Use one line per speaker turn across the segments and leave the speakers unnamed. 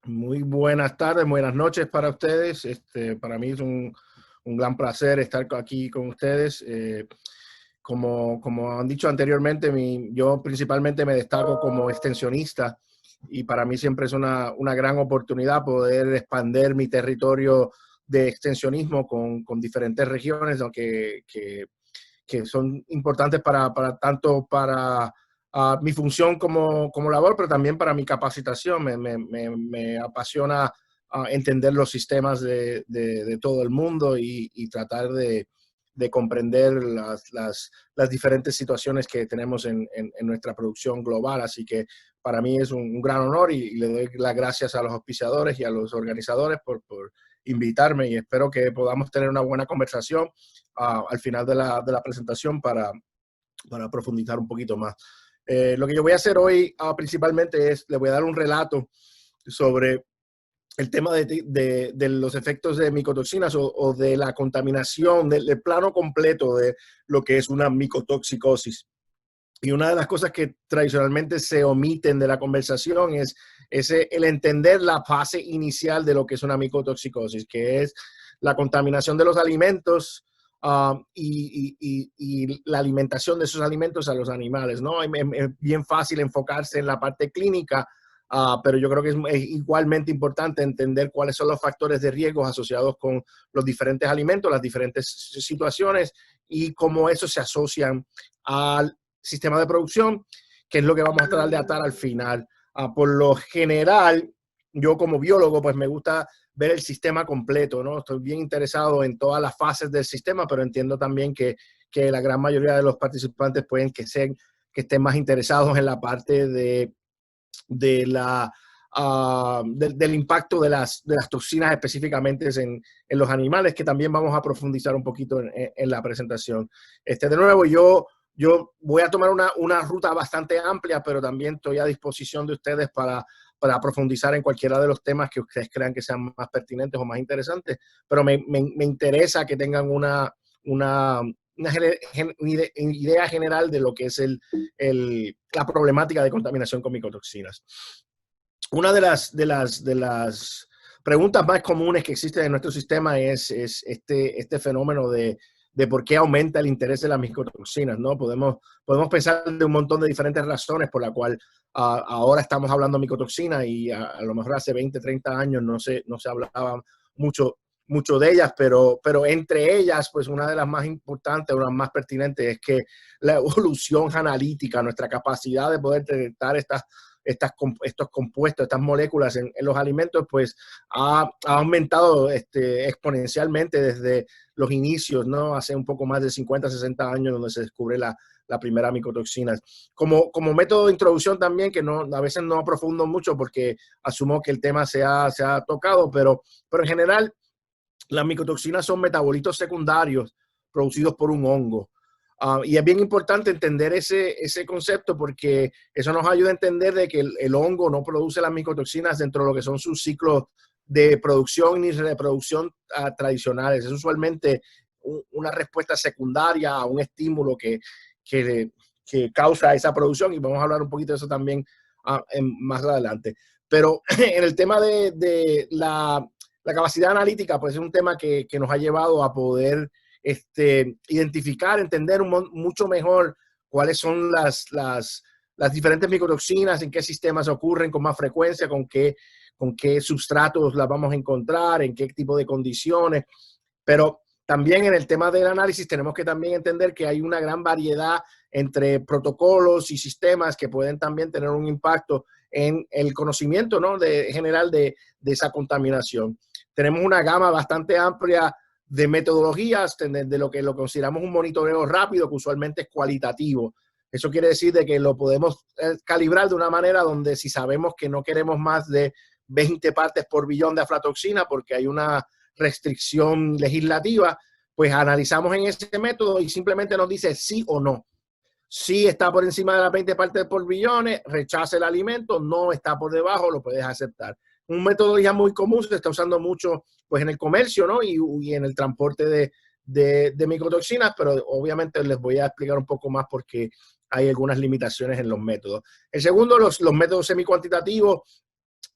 Muy buenas tardes, buenas noches para ustedes. Para mí es un gran placer estar aquí con ustedes. Como han dicho anteriormente, yo principalmente me destaco como extensionista y para mí siempre es una gran oportunidad poder expandir mi territorio de extensionismo con diferentes regiones, ¿no? Que son importantes tanto para mi función como labor, pero también para mi capacitación. Me apasiona entender los sistemas de todo el mundo y tratar de comprender las diferentes situaciones que tenemos en nuestra producción global. Así que para mí es un gran honor y le doy las gracias a los auspiciadores y a los organizadores por invitarme y espero que podamos tener una buena conversación al final de la presentación para profundizar un poquito más. Lo que yo voy a hacer hoy principalmente le voy a dar un relato sobre el tema de los efectos de micotoxinas o de la contaminación, del plano completo de lo que es una micotoxicosis. Y una de las cosas que tradicionalmente se omiten de la conversación es el entender la fase inicial de lo que es una micotoxicosis, que es la contaminación de los alimentos y la alimentación de esos alimentos a los animales, ¿no? Es bien fácil enfocarse en la parte clínica, pero yo creo que es igualmente importante entender cuáles son los factores de riesgo asociados con los diferentes alimentos, las diferentes situaciones y cómo esos se asocian al sistema de producción, que es lo que vamos a tratar de atar al final. Por lo general, yo como biólogo, pues me gusta ver el sistema completo, ¿no? Estoy bien interesado en todas las fases del sistema, pero entiendo también que la gran mayoría de los participantes pueden que estén más interesados en la parte del impacto de las toxinas específicamente en los animales, que también vamos a profundizar un poquito en la presentación. De nuevo, yo voy a tomar una ruta bastante amplia, pero también estoy a disposición de ustedes para profundizar en cualquiera de los temas que ustedes crean que sean más pertinentes o más interesantes, pero me interesa que tengan una idea general de lo que es la problemática de contaminación con micotoxinas. Una de las preguntas más comunes que existen en nuestro sistema es este fenómeno de por qué aumenta el interés de las micotoxinas, ¿no? Podemos pensar de un montón de diferentes razones por la cual ahora estamos hablando de micotoxinas y a lo mejor hace 20, 30 años no se hablaba mucho de ellas, pero entre ellas, pues una de las más importantes, una de las más pertinentes es que la evolución analítica, nuestra capacidad de poder detectar estos compuestos, estas moléculas en los alimentos, pues ha aumentado exponencialmente desde los inicios, ¿no? Hace un poco más de 50, 60 años donde se descubre la primera micotoxina. Como método de introducción también, que a veces no aprofundo mucho porque asumo que el tema se ha tocado, pero en general las micotoxinas son metabolitos secundarios producidos por un hongo. Y es bien importante entender ese concepto porque eso nos ayuda a entender de que el hongo no produce las micotoxinas dentro de lo que son sus ciclos de producción y reproducción tradicionales. Es usualmente una respuesta secundaria a un estímulo que causa esa producción y vamos a hablar un poquito de eso también más adelante. Pero en el tema de la capacidad analítica, pues es un tema que nos ha llevado a poder identificar, entender mucho mejor cuáles son las diferentes micotoxinas, en qué sistemas ocurren con más frecuencia, con qué substratos las vamos a encontrar, en qué tipo de condiciones. Pero también en el tema del análisis tenemos que también entender que hay una gran variedad entre protocolos y sistemas que pueden también tener un impacto en el conocimiento, ¿no? general de esa contaminación. Tenemos una gama bastante amplia de metodologías de lo que lo consideramos un monitoreo rápido, que usualmente es cualitativo. Eso quiere decir de que lo podemos calibrar de una manera donde si sabemos que no queremos más de 20 partes por billón de aflatoxina porque hay una restricción legislativa, pues analizamos en ese método y simplemente nos dice sí o no. Si está por encima de las 20 partes por billones, rechaza el alimento, no está por debajo, lo puedes aceptar. Un método ya muy común, se está usando mucho pues, en el comercio, ¿no? y en el transporte de micotoxinas, pero obviamente les voy a explicar un poco más porque hay algunas limitaciones en los métodos. El segundo, los métodos semicuantitativos,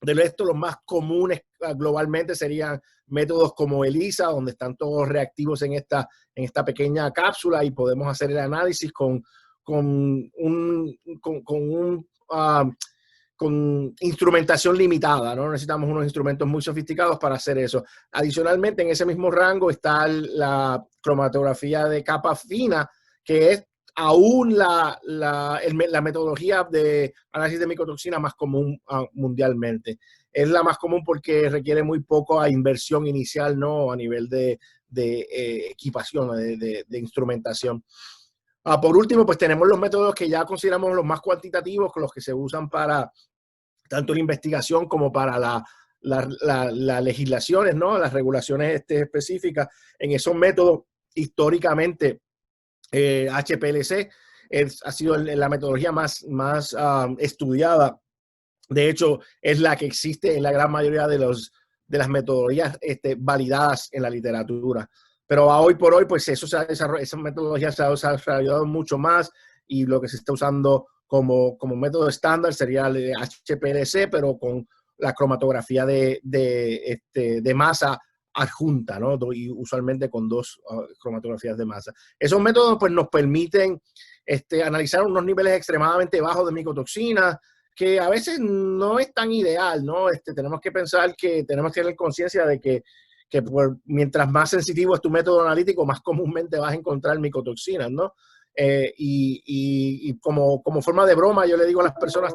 De esto, los más comunes globalmente serían métodos como ELISA, donde están todos reactivos en esta pequeña cápsula y podemos hacer el análisis con instrumentación limitada, ¿no? Necesitamos unos instrumentos muy sofisticados para hacer eso. Adicionalmente, en ese mismo rango está la cromatografía de capa fina, que es aún la metodología de análisis de micotoxina más común mundialmente. Es la más común porque requiere muy poca inversión inicial, ¿no? A nivel de equipación, de instrumentación. Por último, pues tenemos los métodos que ya consideramos los más cuantitativos, los que se usan para tanto la investigación como para las legislaciones, ¿no? Las regulaciones específicas. En esos métodos, históricamente, HPLC ha sido la metodología más estudiada. De hecho, es la que existe en la gran mayoría de las metodologías validadas en la literatura. Pero hoy por hoy, pues esa metodología se ha desarrollado mucho más y lo que se está usando como método estándar sería el HPLC, pero con la cromatografía de masa adjunta, ¿no? Y usualmente con 2 cromatografías de masa. Esos métodos pues, nos permiten analizar unos niveles extremadamente bajos de micotoxinas, que a veces no es tan ideal, ¿no? Tenemos que pensar que tenemos que tener conciencia de que mientras más sensitivo es tu método analítico, más comúnmente vas a encontrar micotoxinas, ¿no? Y como forma de broma, yo le digo a las personas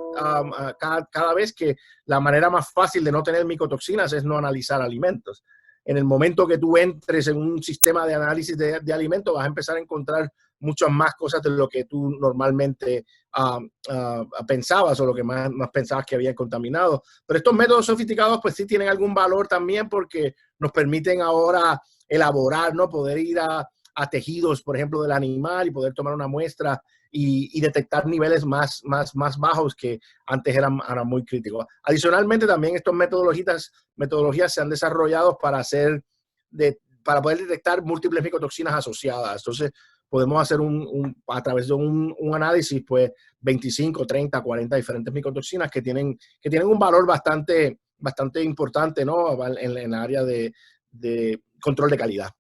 cada vez que la manera más fácil de no tener micotoxinas es no analizar alimentos. En el momento que tú entres en un sistema de análisis de alimentos, vas a empezar a encontrar muchas más cosas de lo que tú normalmente pensabas o lo que más pensabas que había contaminado. Pero estos métodos sofisticados pues sí tienen algún valor también porque nos permiten ahora elaborar, ¿no? Poder ir a tejidos, por ejemplo, del animal y poder tomar una muestra y detectar niveles más bajos que antes eran muy críticos. Adicionalmente, también estas metodologías se han desarrollado para poder detectar múltiples micotoxinas asociadas. Entonces, podemos hacer a través de un análisis, pues, 25, 30, 40 diferentes micotoxinas que tienen un valor bastante importante, ¿no? En el área de control de calidad.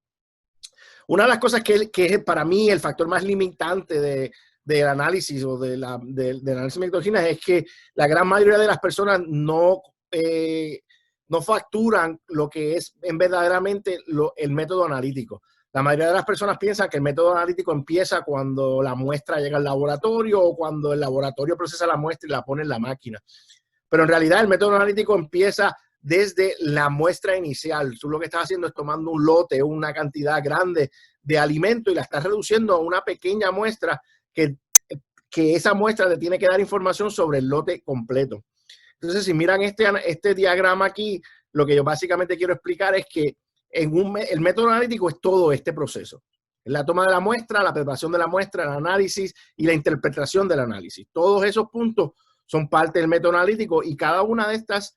Una de las cosas que es para mí el factor más limitante del análisis o del análisis de micotoxinas es que la gran mayoría de las personas no facturan lo que es verdaderamente el método analítico. La mayoría de las personas piensan que el método analítico empieza cuando la muestra llega al laboratorio o cuando el laboratorio procesa la muestra y la pone en la máquina. Pero en realidad el método analítico empieza desde la muestra inicial. Tú lo que estás haciendo es tomando un lote, una cantidad grande de alimento y la estás reduciendo a una pequeña muestra que esa muestra le tiene que dar información sobre el lote completo. Entonces, si miran este diagrama aquí, lo que yo básicamente quiero explicar es que el método analítico es todo este proceso. La toma de la muestra, la preparación de la muestra, el análisis y la interpretación del análisis. Todos esos puntos son parte del método analítico y cada una de estas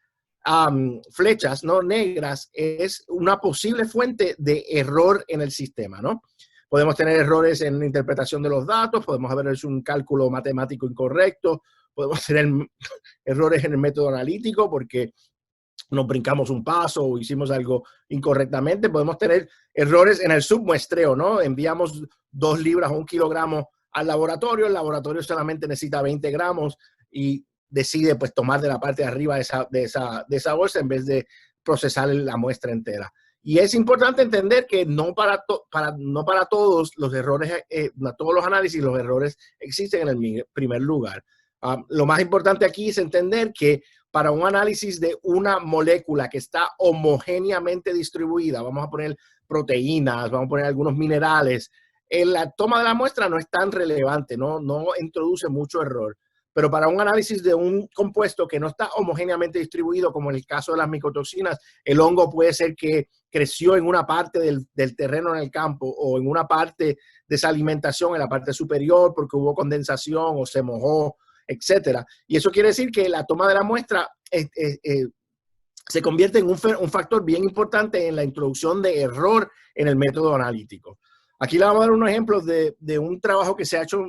flechas, ¿no? Negras es una posible fuente de error en el sistema, ¿no? Podemos tener errores en la interpretación de los datos, podemos haber hecho un cálculo matemático incorrecto, podemos tener errores en el método analítico porque nos brincamos un paso o hicimos algo incorrectamente. Podemos tener errores en el submuestreo, ¿no? Enviamos 2 libras o 1 kilogramo al laboratorio, el laboratorio solamente necesita 20 gramos y decide pues tomar de la parte de arriba de esa bolsa en vez de procesar la muestra entera. Y es importante entender que no para todos los errores, todos los análisis, los errores existen en el primer lugar. Lo más importante aquí es entender que para un análisis de una molécula que está homogéneamente distribuida, vamos a poner proteínas, vamos a poner algunos minerales, la toma de la muestra no es tan relevante, no introduce mucho error. Pero para un análisis de un compuesto que no está homogéneamente distribuido, como en el caso de las micotoxinas, el hongo puede ser que creció en una parte del terreno en el campo o en una parte de esa alimentación, en la parte superior, porque hubo condensación o se mojó, etcétera. Y eso quiere decir que la toma de la muestra se convierte en un factor bien importante en la introducción de error en el método analítico. Aquí le vamos a dar unos ejemplos de un trabajo que se ha hecho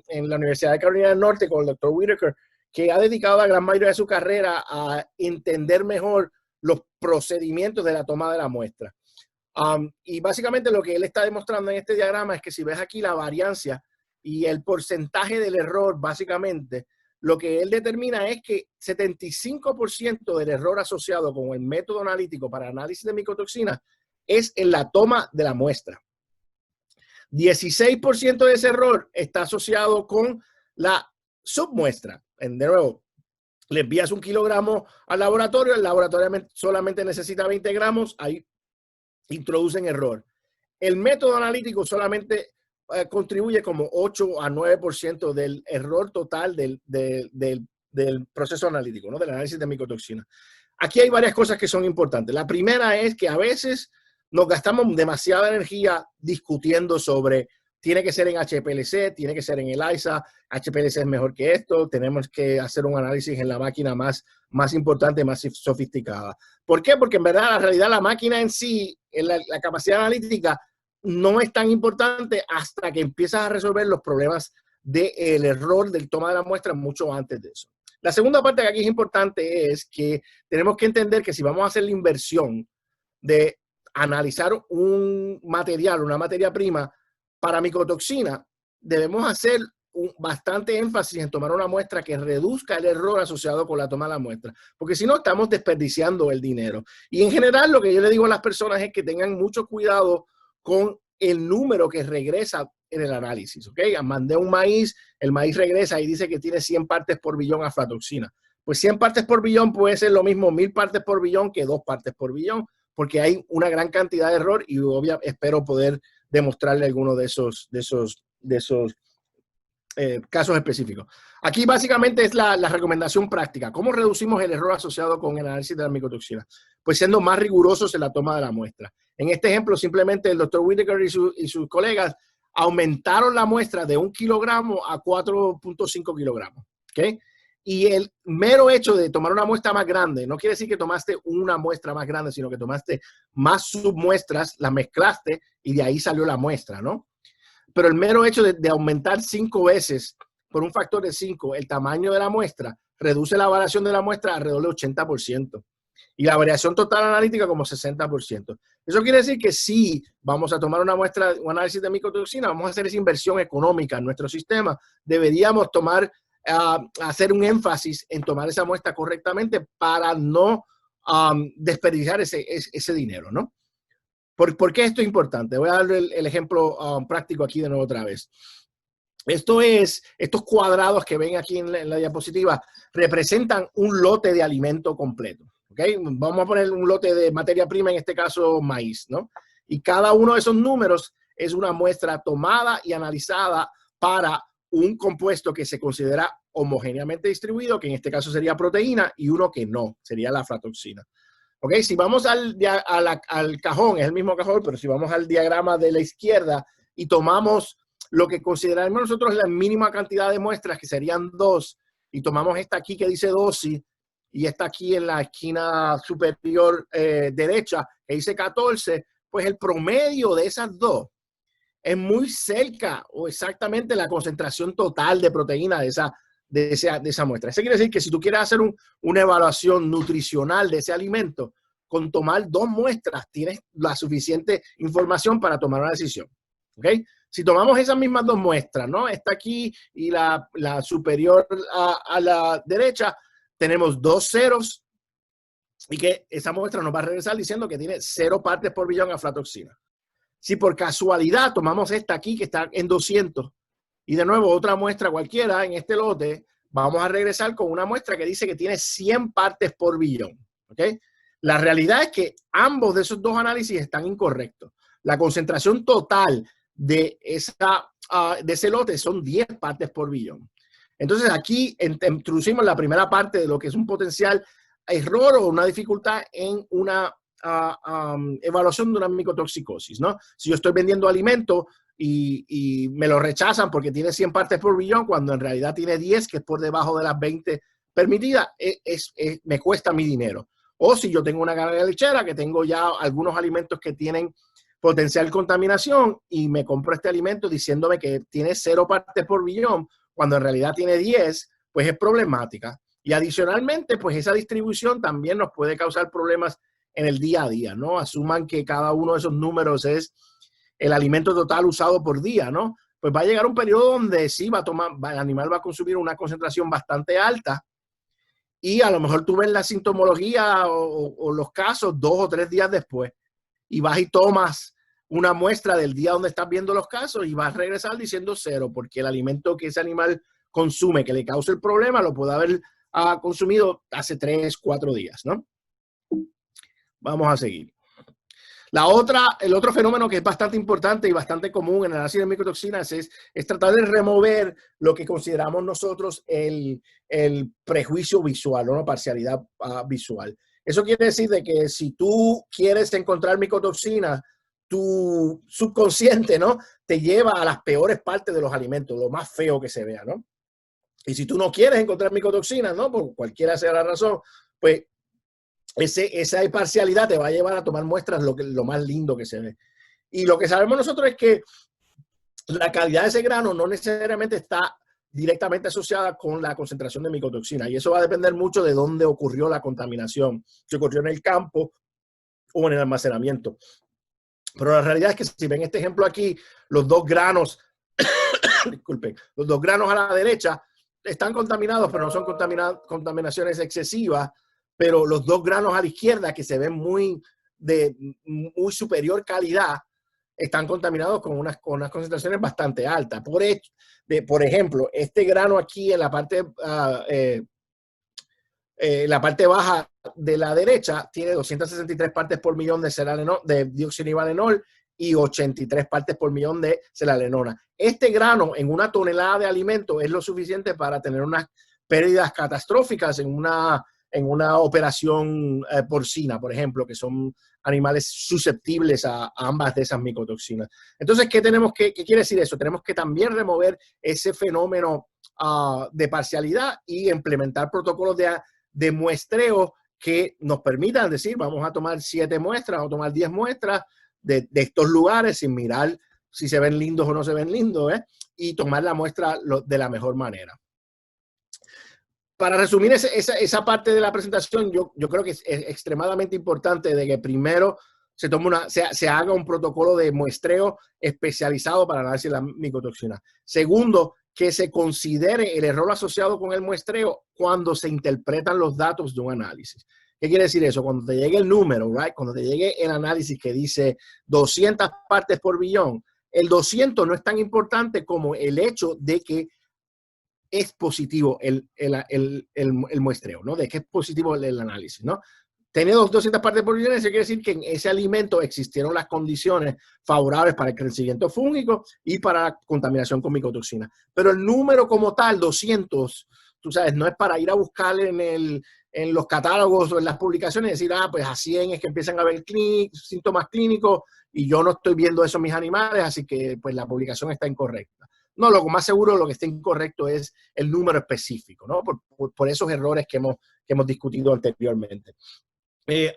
en la Universidad de Carolina del Norte con el Dr. Whitaker, que ha dedicado la gran mayoría de su carrera a entender mejor los procedimientos de la toma de la muestra. Y básicamente lo que él está demostrando en este diagrama es que si ves aquí la variancia y el porcentaje del error, básicamente, lo que él determina es que 75% del error asociado con el método analítico para análisis de micotoxinas es en la toma de la muestra. 16% de ese error está asociado con la submuestra. De nuevo, le envías 1 kilogramo al laboratorio, el laboratorio solamente necesita 20 gramos, ahí introducen error. El método analítico solamente contribuye como 8 a 9% del error total del proceso analítico, ¿no? Del análisis de micotoxina. Aquí hay varias cosas que son importantes. La primera es que a veces nos gastamos demasiada energía discutiendo sobre tiene que ser en HPLC, tiene que ser en ELISA, HPLC es mejor que esto, tenemos que hacer un análisis en la máquina más importante, más sofisticada. ¿Por qué? Porque en verdad, la realidad, la máquina en sí, la capacidad analítica, no es tan importante hasta que empiezas a resolver los problemas del error del toma de la muestra mucho antes de eso. La segunda parte que aquí es importante es que tenemos que entender que si vamos a hacer la inversión de analizar un material, una materia prima para micotoxina, debemos hacer bastante énfasis en tomar una muestra que reduzca el error asociado con la toma de la muestra, porque si no estamos desperdiciando el dinero. Y en general lo que yo le digo a las personas es que tengan mucho cuidado con el número que regresa en el análisis, ¿ok? Mandé un maíz, el maíz regresa y dice que tiene 100 partes por billón aflatoxina. Pues 100 partes por billón puede ser lo mismo 1000 partes por billón que 2 partes por billón, porque hay una gran cantidad de error y obviamente espero poder demostrarle alguno de esos casos específicos. Aquí básicamente es la recomendación práctica. ¿Cómo reducimos el error asociado con el análisis de la micotoxina? Pues siendo más rigurosos en la toma de la muestra. En este ejemplo, simplemente el doctor Whitaker y sus colegas aumentaron la muestra de 1 kilogramo a 4.5 kilogramos. ¿Okay? Y el mero hecho de tomar una muestra más grande, no quiere decir que tomaste una muestra más grande, sino que tomaste más submuestras, las mezclaste y de ahí salió la muestra, ¿no? Pero el mero hecho de aumentar 5 veces por un factor de 5 el tamaño de la muestra reduce la variación de la muestra alrededor del 80% y la variación total analítica como 60%. Eso quiere decir que si vamos a tomar una muestra, un análisis de micotoxina, vamos a hacer esa inversión económica en nuestro sistema, deberíamos hacer un énfasis en tomar esa muestra correctamente para no desperdiciar ese dinero, ¿no? ¿Por qué esto es importante? Voy a darle el ejemplo práctico aquí de nuevo otra vez. Estos cuadrados que ven aquí en la diapositiva representan un lote de alimento completo. ¿Okay? Vamos a poner un lote de materia prima, en este caso maíz, ¿no? Y cada uno de esos números es una muestra tomada y analizada para un compuesto que se considera homogéneamente distribuido, que en este caso sería proteína, y uno que no, sería la aflatoxina. ¿Ok? Si vamos al cajón, es el mismo cajón, pero si vamos al diagrama de la izquierda y tomamos lo que consideramos nosotros la mínima cantidad de muestras, que serían 2, y tomamos esta aquí que dice dosis, y esta aquí en la esquina superior derecha, que dice 14, pues el promedio de esas dos es muy cerca o exactamente la concentración total de proteína de esa muestra. Eso quiere decir que si tú quieres hacer una evaluación nutricional de ese alimento, con tomar 2 muestras tienes la suficiente información para tomar una decisión. ¿Ok? Si tomamos esas mismas 2 muestras, ¿no? Esta aquí y la superior a la derecha, tenemos 2 ceros y que esa muestra nos va a regresar diciendo que tiene 0 partes por billón aflatoxina. Si por casualidad tomamos esta aquí que está en 200 y de nuevo otra muestra cualquiera en este lote, vamos a regresar con una muestra que dice que tiene 100 partes por billón. ¿Okay? La realidad es que ambos de esos 2 análisis están incorrectos. La concentración total de ese lote son 10 partes por billón. Entonces aquí introducimos la primera parte de lo que es un potencial error o una dificultad en una evaluación de una micotoxicosis, ¿no? Si yo estoy vendiendo alimento y me lo rechazan porque tiene 100 partes por billón, cuando en realidad tiene 10, que es por debajo de las 20 permitidas, me cuesta mi dinero. O si yo tengo una ganadería lechera que tengo ya algunos alimentos que tienen potencial contaminación y me compro este alimento diciéndome que tiene 0 partes por billón, cuando en realidad tiene 10, pues es problemática. Y adicionalmente, pues esa distribución también nos puede causar problemas en el día a día, ¿no? Asuman que cada uno de esos números es el alimento total usado por día, ¿no? Pues va a llegar un periodo donde sí el animal va a consumir una concentración bastante alta y a lo mejor tú ves la sintomología o los casos 2 o 3 días después y vas y tomas una muestra del día donde estás viendo los casos y vas a regresar diciendo 0, porque el alimento que ese animal consume que le cause el problema lo puede haber consumido hace 3, 4 días, ¿no? Vamos a seguir. El otro fenómeno que es bastante importante y bastante común en el análisis de micotoxinas es tratar de remover lo que consideramos nosotros el prejuicio visual, ¿no? Parcialidad visual. Eso quiere decir de que si tú quieres encontrar micotoxinas, tu subconsciente, ¿no? Te lleva a las peores partes de los alimentos, lo más feo que se vea, ¿no? Y si tú no quieres encontrar micotoxinas, ¿no? Por cualquiera sea la razón, pues esa parcialidad te va a llevar a tomar muestras lo más lindo que se ve. Y lo que sabemos nosotros es que la calidad de ese grano no necesariamente está directamente asociada con la concentración de micotoxina. Y eso va a depender mucho de dónde ocurrió la contaminación. Si ocurrió en el campo o en el almacenamiento. Pero la realidad es que si ven este ejemplo aquí, los 2 granos, disculpen, los 2 granos a la derecha están contaminados, pero no son contaminaciones excesivas. Pero los 2 granos a la izquierda, que se ven de muy superior calidad, están contaminados con unas concentraciones bastante altas. Por ejemplo, este grano aquí en la parte baja de la derecha tiene 263 partes por millón de dioxinivalenol y 83 partes por millón de selalenona. Este grano en una tonelada de alimento es lo suficiente para tener unas pérdidas catastróficas en una operación porcina, por ejemplo, que son animales susceptibles a ambas de esas micotoxinas. Entonces, ¿qué quiere decir eso? Tenemos que también remover ese fenómeno de parcialidad y implementar protocolos de muestreo que nos permitan decir, vamos a tomar 7 muestras, vamos a tomar 10 muestras de estos lugares sin mirar si se ven lindos o no se ven lindos, y tomar la muestra de la mejor manera. Para resumir esa parte de la presentación, yo creo que es extremadamente importante de que primero se haga un protocolo de muestreo especializado para análisis de la micotoxina. Segundo, que se considere el error asociado con el muestreo cuando se interpretan los datos de un análisis. ¿Qué quiere decir eso? Cuando te llegue el número, right? Cuando te llegue el análisis que dice 200 partes por billón, el 200 no es tan importante como el hecho de que es positivo el muestreo, ¿no? De que es positivo el análisis, ¿no? Tener 200 partes por billón, eso quiere decir que en ese alimento existieron las condiciones favorables para el crecimiento fúngico y para la contaminación con micotoxina. Pero el número como tal, 200, tú sabes, no es para ir a buscar en los catálogos o en las publicaciones y decir, pues a 100 es que empiezan a haber síntomas clínicos y yo no estoy viendo eso en mis animales, así que pues la publicación está incorrecta. No, lo más seguro lo que está incorrecto es el número específico, ¿no? Por esos errores que hemos discutido anteriormente.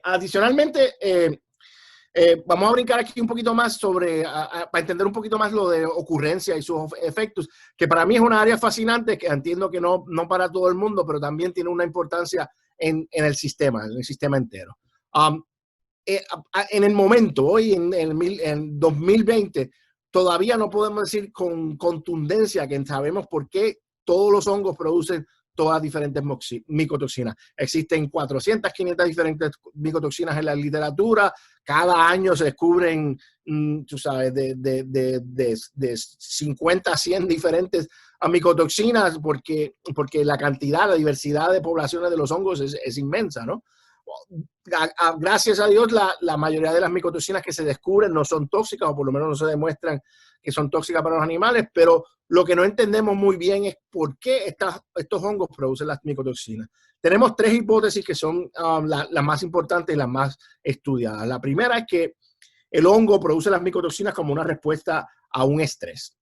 Adicionalmente, vamos a brincar aquí un poquito más para entender un poquito más lo de ocurrencia y sus efectos, que para mí es una área fascinante, que entiendo que no para todo el mundo, pero también tiene una importancia en el sistema entero. En el momento, hoy en 2020, todavía no podemos decir con contundencia que sabemos por qué todos los hongos producen todas diferentes micotoxinas. Existen 400, 500 diferentes micotoxinas en la literatura. Cada año se descubren, tú sabes, de 50 a 100 diferentes micotoxinas porque la cantidad, la diversidad de poblaciones de los hongos es inmensa, ¿no? Gracias a Dios, la mayoría de las micotoxinas que se descubren no son tóxicas, o por lo menos no se demuestran que son tóxicas para los animales, pero lo que no entendemos muy bien es por qué estos hongos producen las micotoxinas. Tenemos 3 hipótesis que son las más importantes y las más estudiadas. La primera es que el hongo produce las micotoxinas como una respuesta a un estrés.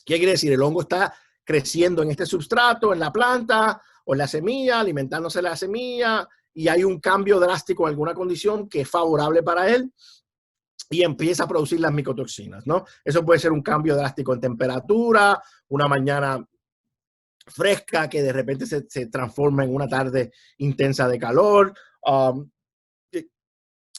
¿Qué quiere decir? El hongo está creciendo en este substrato, en la planta o en la semilla, alimentándose de la semilla, y hay un cambio drástico en alguna condición que es favorable para él y empieza a producir las micotoxinas, ¿no? Eso puede ser un cambio drástico en temperatura, una mañana fresca que de repente se transforma en una tarde intensa de calor,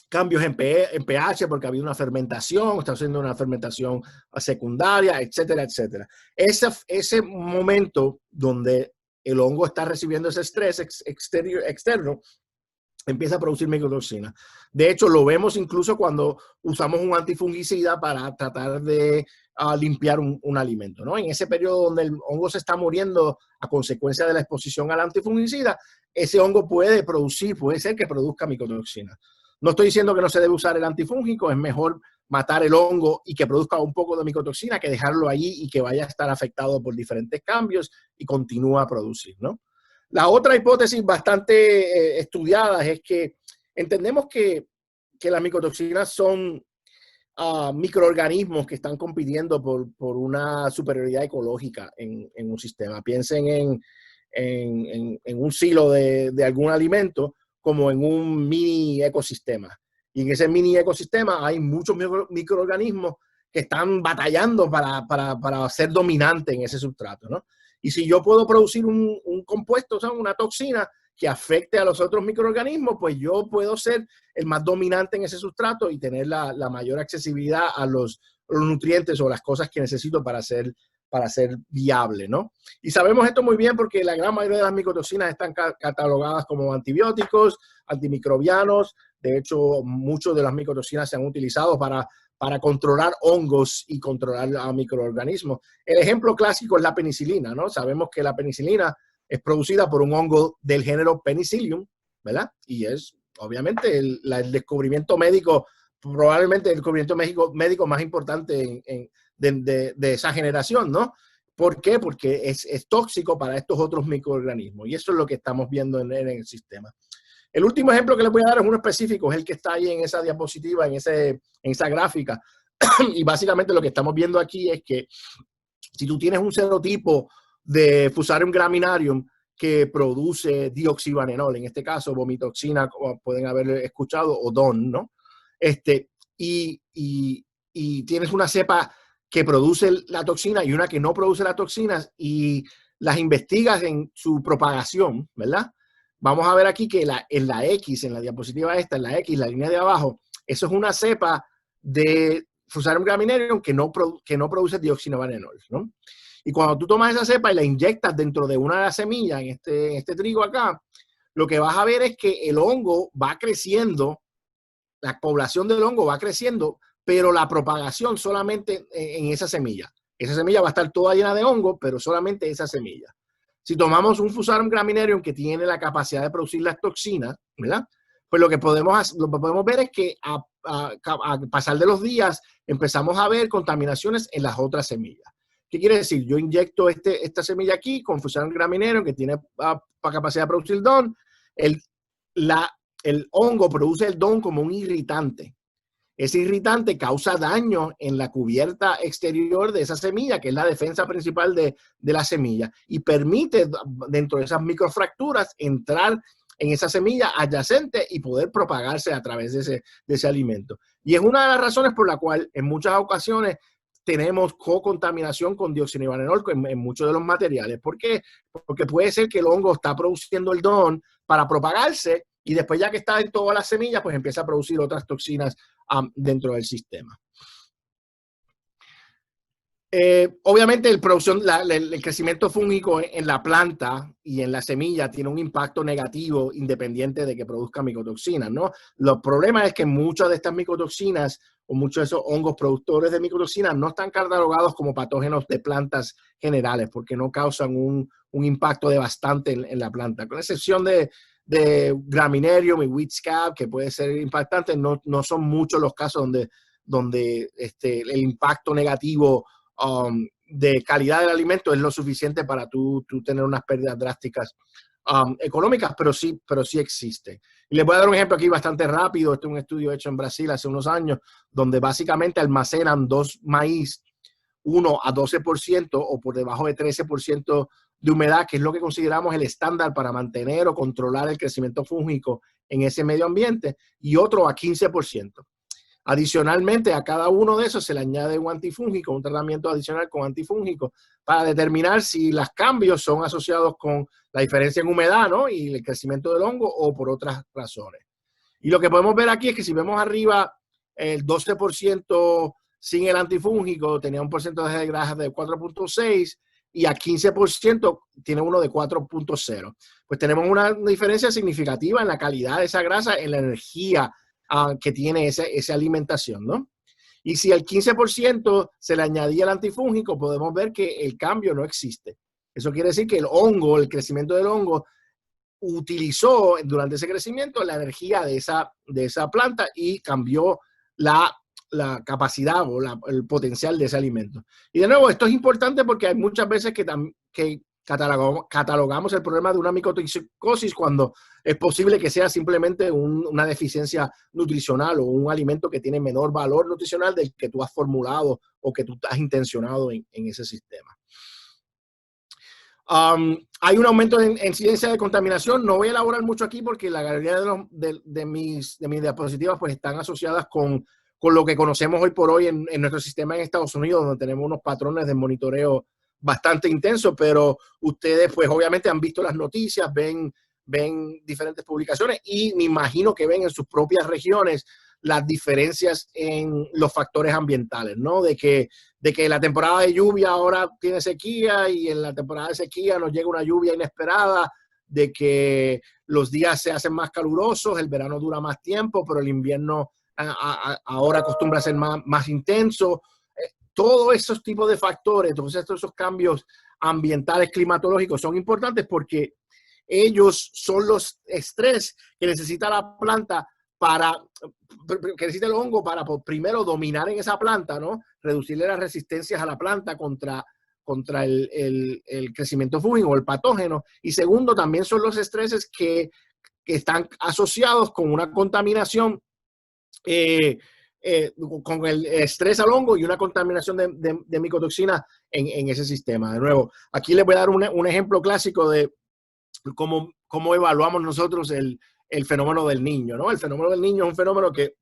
cambios en pH porque había una fermentación, está haciendo una fermentación secundaria, etcétera, etcétera. Ese momento donde el hongo está recibiendo ese estrés externo, empieza a producir micotoxinas. De hecho, lo vemos incluso cuando usamos un antifungicida para tratar de limpiar un alimento, ¿no? En ese periodo donde el hongo se está muriendo a consecuencia de la exposición al antifungicida, ese hongo puede ser que produzca micotoxinas. No estoy diciendo que no se debe usar el antifúngico, es mejor matar el hongo y que produzca un poco de micotoxina que dejarlo allí y que vaya a estar afectado por diferentes cambios y continúa a producir, ¿no? La otra hipótesis bastante estudiada es que entendemos que las micotoxinas son microorganismos que están compitiendo por una superioridad ecológica en un sistema. Piensen en un silo de algún alimento como en un mini ecosistema. Y en ese mini ecosistema hay muchos microorganismos que están batallando para ser dominantes en ese sustrato, ¿no? Y si yo puedo producir un compuesto, o sea, una toxina que afecte a los otros microorganismos, pues yo puedo ser el más dominante en ese sustrato y tener la mayor accesibilidad a los nutrientes o las cosas que necesito para ser viable, ¿no? Y sabemos esto muy bien porque la gran mayoría de las micotoxinas están catalogadas como antibióticos, antimicrobianos. De hecho, muchas de las micotoxinas se han utilizado para controlar hongos y controlar a microorganismos. El ejemplo clásico es la penicilina, ¿no? Sabemos que la penicilina es producida por un hongo del género Penicillium, ¿verdad? Y es, obviamente, el descubrimiento médico, probablemente el descubrimiento médico más importante de esa generación, ¿no? ¿Por qué? Porque es tóxico para estos otros microorganismos. Y eso es lo que estamos viendo en el sistema. El último ejemplo que les voy a dar es uno específico, es el que está ahí en esa diapositiva, en esa gráfica. Y básicamente lo que estamos viendo aquí es que si tú tienes un serotipo de Fusarium graminarium que produce dioxibanenol, en este caso vomitoxina, como pueden haber escuchado, o DON, ¿no? Y tienes una cepa que produce la toxina y una que no produce la toxina y las investigas en su propagación, ¿verdad? Vamos a ver aquí que en la X, en la diapositiva esta, en la X, la línea de abajo, eso es una cepa de Fusarium graminarium que no produce dioxinabanenol, ¿no? Y cuando tú tomas esa cepa y la inyectas dentro de una de las semillas, en este trigo acá, lo que vas a ver es que el hongo va creciendo, la población del hongo va creciendo, pero la propagación solamente en esa semilla. Esa semilla va a estar toda llena de hongo, pero solamente esa semilla. Si tomamos un Fusarium graminarium que tiene la capacidad de producir las toxinas, ¿verdad? Pues lo que podemos ver es que a pasar de los días empezamos a ver contaminaciones en las otras semillas. ¿Qué quiere decir? Yo inyecto esta semilla aquí con Fusarium graminarium que tiene capacidad de producir DON. El hongo produce el DON como un irritante. Ese irritante causa daño en la cubierta exterior de esa semilla, que es la defensa principal de la semilla, y permite dentro de esas microfracturas entrar en esa semilla adyacente y poder propagarse a través de ese alimento. Y es una de las razones por la cual en muchas ocasiones tenemos co-contaminación con dioxinabanenol en muchos de los materiales. ¿Por qué? Porque puede ser que el hongo está produciendo el DON para propagarse y después ya que está en todas las semillas, pues empieza a producir otras toxinas dentro del sistema. Obviamente el crecimiento fúngico en la planta y en la semilla tiene un impacto negativo independiente de que produzca micotoxinas, ¿no? Los problemas es que muchas de estas micotoxinas o muchos de esos hongos productores de micotoxinas no están catalogados como patógenos de plantas generales porque no causan un impacto devastante en la planta, con excepción de Graminarium y Wheat Scab, que puede ser impactante. No son muchos los casos donde el impacto negativo de calidad del alimento es lo suficiente para tú tener unas pérdidas drásticas económicas, pero sí existe. Y les voy a dar un ejemplo aquí bastante rápido. Este es un estudio hecho en Brasil hace unos años, donde básicamente almacenan dos maíz, 1 a 12% o por debajo de 13% de humedad, que es lo que consideramos el estándar para mantener o controlar el crecimiento fúngico en ese medio ambiente, y otro a 15%. Adicionalmente, a cada uno de esos se le añade un antifúngico, un tratamiento adicional con antifúngico, para determinar si los cambios son asociados con la diferencia en humedad, ¿no? Y el crecimiento del hongo o por otras razones. Y lo que podemos ver aquí es que si vemos arriba el 12% sin el antifúngico tenía un porcentaje de grasa de 4.6 y a 15% tiene uno de 4.0. Pues tenemos una diferencia significativa en la calidad de esa grasa, en la energía que tiene esa alimentación, ¿no? Y si al 15% se le añadía el antifúngico, podemos ver que el cambio no existe. Eso quiere decir que el hongo, el crecimiento del hongo, utilizó durante ese crecimiento la energía de esa planta y cambió la capacidad o el potencial de ese alimento. Y de nuevo, esto es importante porque hay muchas veces que catalogamos el problema de una micotoxicosis cuando es posible que sea simplemente una deficiencia nutricional o un alimento que tiene menor valor nutricional del que tú has formulado o que tú has intencionado en ese sistema. Hay un aumento en incidencia de contaminación. No voy a elaborar mucho aquí porque la mayoría de mis diapositivas pues están asociadas con lo que conocemos hoy por hoy en nuestro sistema en Estados Unidos, donde tenemos unos patrones de monitoreo bastante intensos, pero ustedes pues obviamente han visto las noticias, ven diferentes publicaciones y me imagino que ven en sus propias regiones las diferencias en los factores ambientales, ¿no? De que la temporada de lluvia ahora tiene sequía y en la temporada de sequía nos llega una lluvia inesperada, de que los días se hacen más calurosos, el verano dura más tiempo, pero el invierno ahora acostumbra a ser más intenso. Todos esos tipos de factores, todos esos cambios ambientales, climatológicos son importantes porque ellos son los estrés que necesita la planta que necesita el hongo para primero dominar en esa planta, ¿no? Reducirle las resistencias a la planta contra el crecimiento fúngico o el patógeno. Y segundo, también son los estreses que están asociados con una contaminación, con el estrés al hongo y una contaminación de micotoxinas en ese sistema. De nuevo, aquí les voy a dar un ejemplo clásico de cómo evaluamos nosotros el fenómeno del niño, ¿no? El fenómeno del niño es un fenómeno que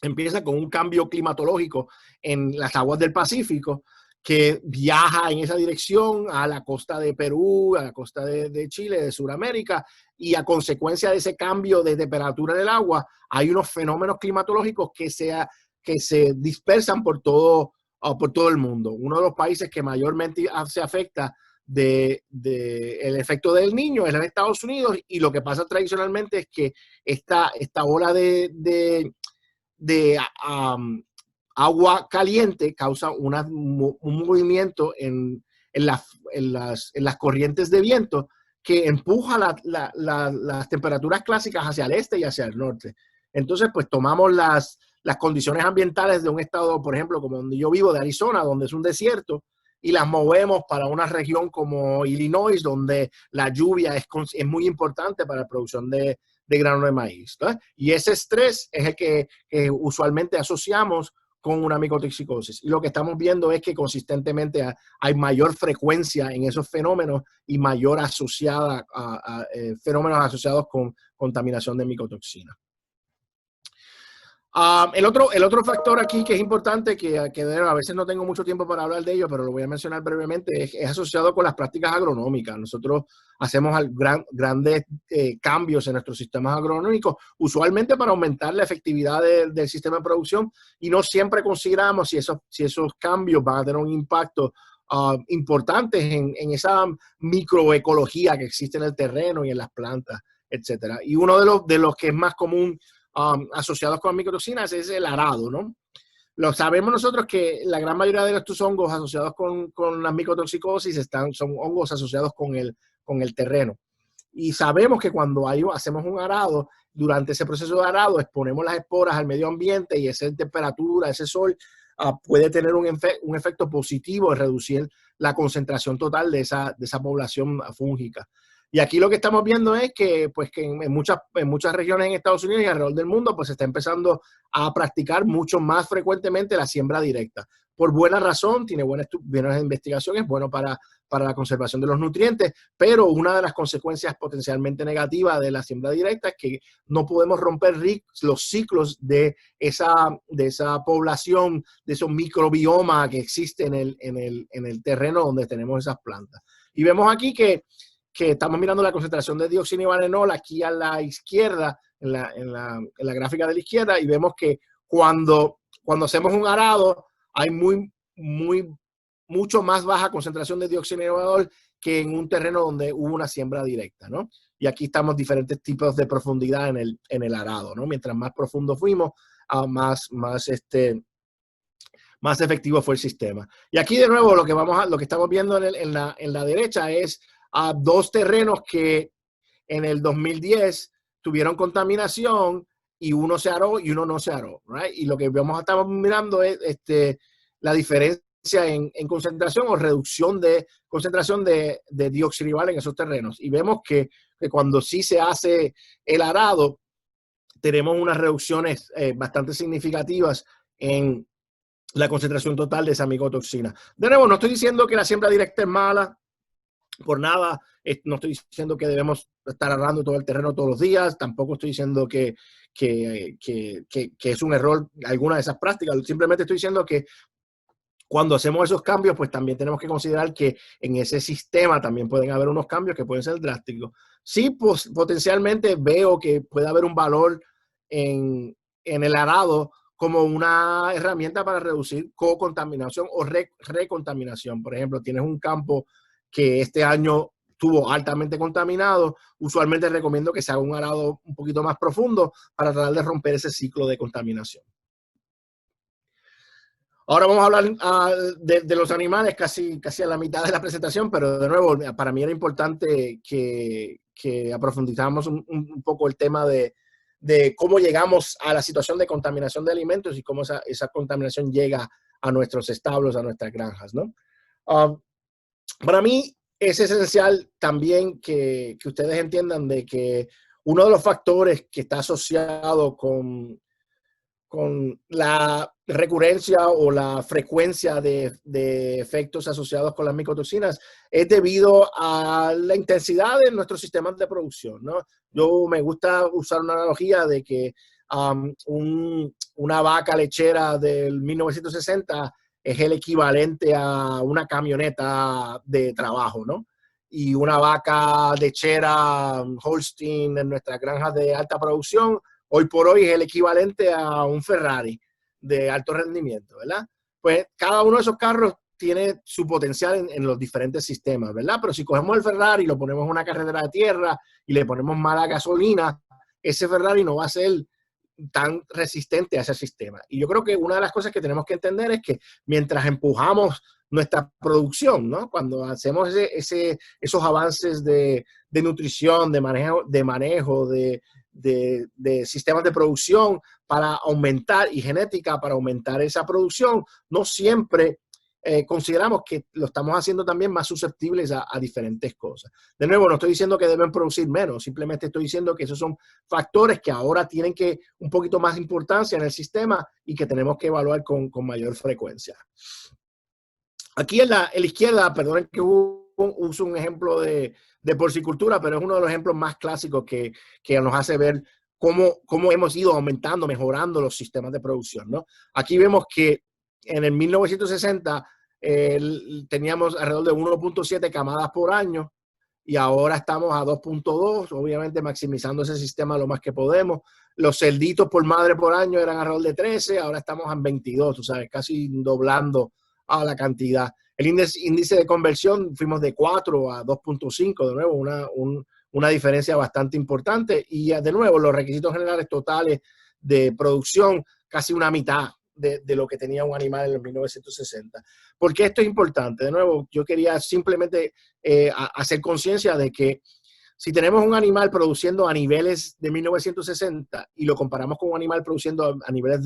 empieza con un cambio climatológico en las aguas del Pacífico que viaja en esa dirección a la costa de Perú, a la costa de Chile, de Sudamérica, y a consecuencia de ese cambio de temperatura del agua, hay unos fenómenos climatológicos que se dispersan por todo el mundo. Uno de los países que mayormente se afecta del efecto del niño es en Estados Unidos, y lo que pasa tradicionalmente es que esta ola de agua caliente causa un movimiento en las corrientes de viento que empuja las temperaturas clásicas hacia el este y hacia el norte. Entonces, pues tomamos las condiciones ambientales de un estado, por ejemplo, como donde yo vivo, de Arizona, donde es un desierto, y las movemos para una región como Illinois, donde la lluvia es muy importante para la producción de grano de maíz, ¿no? Y ese estrés es el que usualmente asociamos con una micotoxicosis. Y lo que estamos viendo es que consistentemente hay mayor frecuencia en esos fenómenos y mayor asociada a fenómenos asociados con contaminación de micotoxina. El otro factor aquí que es importante, que a veces no tengo mucho tiempo para hablar de ello, pero lo voy a mencionar brevemente, es asociado con las prácticas agronómicas. Nosotros hacemos grandes cambios en nuestros sistemas agronómicos, usualmente para aumentar la efectividad del sistema de producción, y no siempre consideramos si esos cambios van a tener un impacto importante en esa microecología que existe en el terreno y en las plantas, etcétera. Y uno de los que es más común asociados con micotoxinas es el arado, ¿no? Lo sabemos nosotros que la gran mayoría de estos hongos asociados con las micotoxicosis son hongos asociados con el terreno. Y sabemos que cuando hacemos un arado, durante ese proceso de arado exponemos las esporas al medio ambiente, y esa temperatura, ese sol, puede tener un efecto positivo en reducir la concentración total de esa población fúngica. Y aquí lo que estamos viendo es que en muchas regiones en Estados Unidos y alrededor del mundo, pues se está empezando a practicar mucho más frecuentemente la siembra directa. por buena razón, tiene buenas investigaciones, bueno para la conservación de los nutrientes, pero una de las consecuencias potencialmente negativas de la siembra directa es que no podemos romper los ciclos de esa población, de esos microbiomas que existen en el terreno donde tenemos esas plantas. Y vemos aquí que estamos mirando la concentración de dioxinivalenol aquí a la izquierda, en la gráfica de la izquierda, y vemos que cuando hacemos un arado hay mucho más baja concentración de dioxinivalenol que en un terreno donde hubo una siembra directa, ¿no? Y aquí estamos diferentes tipos de profundidad en el arado, ¿no? Mientras más profundo fuimos, más efectivo fue el sistema. Y aquí de nuevo lo que estamos viendo en la derecha es dos terrenos que en el 2010 tuvieron contaminación y uno se aró y uno no se aró, right? Y lo que estamos mirando es la diferencia en concentración o reducción de concentración de dioxirival en esos terrenos. Y vemos que cuando sí se hace el arado, tenemos unas reducciones bastante significativas en la concentración total de esa micotoxina. De nuevo, no estoy diciendo que la siembra directa es mala, por nada, no estoy diciendo que debemos estar arando todo el terreno todos los días, tampoco estoy diciendo que es un error alguna de esas prácticas, simplemente estoy diciendo que cuando hacemos esos cambios, pues también tenemos que considerar que en ese sistema también pueden haber unos cambios que pueden ser drásticos. Sí, pues, potencialmente veo que puede haber un valor en el arado como una herramienta para reducir co-contaminación o recontaminación. Por ejemplo, tienes un campo que este año estuvo altamente contaminado, usualmente recomiendo que se haga un arado un poquito más profundo para tratar de romper ese ciclo de contaminación. Ahora vamos a hablar de los animales casi a la mitad de la presentación, pero de nuevo, para mí era importante que aprofundizáramos un poco el tema de cómo llegamos a la situación de contaminación de alimentos y cómo esa contaminación llega a nuestros establos, a nuestras granjas, ¿no? Para mí es esencial también que ustedes entiendan de que uno de los factores que está asociado con la recurrencia o la frecuencia de efectos asociados con las micotoxinas es debido a la intensidad de nuestros sistemas de producción, ¿no? Yo me gusta usar una analogía de que una vaca lechera del 1960 es el equivalente a una camioneta de trabajo, ¿no? Y una vaca lechera Holstein en nuestras granjas de alta producción hoy por hoy es el equivalente a un Ferrari de alto rendimiento, ¿verdad? Pues cada uno de esos carros tiene su potencial en los diferentes sistemas, ¿verdad? Pero si cogemos el Ferrari y lo ponemos en una carretera de tierra y le ponemos mala gasolina, ese Ferrari no va a ser tan resistente a ese sistema. Y yo creo que una de las cosas que tenemos que entender es que mientras empujamos nuestra producción, ¿no? Cuando hacemos esos avances de nutrición, de manejo de sistemas de producción para aumentar y genética para aumentar esa producción, no siempre consideramos que lo estamos haciendo también más susceptibles a diferentes cosas. De nuevo, no estoy diciendo que deben producir menos, simplemente estoy diciendo que esos son factores que ahora tienen un poquito más importancia en el sistema y que tenemos que evaluar con mayor frecuencia. Aquí en la izquierda, perdonen que uso un ejemplo de porcicultura, pero es uno de los ejemplos más clásicos que nos hace ver cómo hemos ido aumentando, mejorando los sistemas de producción, ¿no? Aquí vemos que en el 1960 teníamos alrededor de 1.7 camadas por año y ahora estamos a 2.2, obviamente maximizando ese sistema lo más que podemos. Los cerditos por madre por año eran alrededor de 13, ahora estamos en 22, tú sabes, casi doblando a la cantidad. El índice de conversión fuimos de 4 a 2.5, de nuevo, una diferencia bastante importante. Y de nuevo, los requisitos generales totales de producción, casi una mitad de lo que tenía un animal en los 1960. ¿Por qué esto es importante? De nuevo, yo quería simplemente hacer conciencia de que si tenemos un animal produciendo a niveles de 1960 y lo comparamos con un animal produciendo a niveles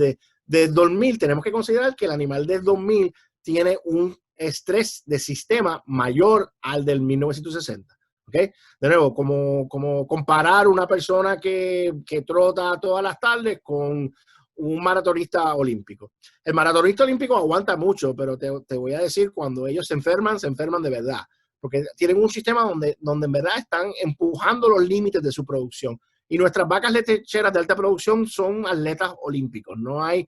de 2000, tenemos que considerar que el animal del 2000 tiene un estrés de sistema mayor al del 1960. ¿Okay? De nuevo, como comparar una persona que trota todas las tardes con un maratonista olímpico. El maratonista olímpico aguanta mucho, pero te voy a decir, cuando ellos se enferman de verdad, porque tienen un sistema donde en verdad están empujando los límites de su producción. Y nuestras vacas lecheras de alta producción son atletas olímpicos. No hay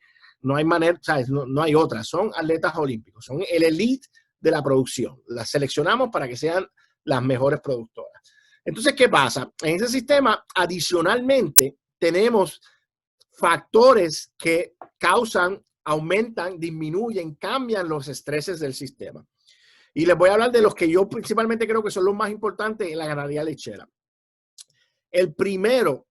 manera, ¿sabes? No hay otras. Son atletas olímpicos. Son el elite de la producción. Las seleccionamos para que sean las mejores productoras. Entonces, ¿qué pasa? En ese sistema, adicionalmente, tenemos factores que causan, aumentan, disminuyen, cambian los estreses del sistema. Y les voy a hablar de los que yo principalmente creo que son los más importantes en la ganadería lechera. El primero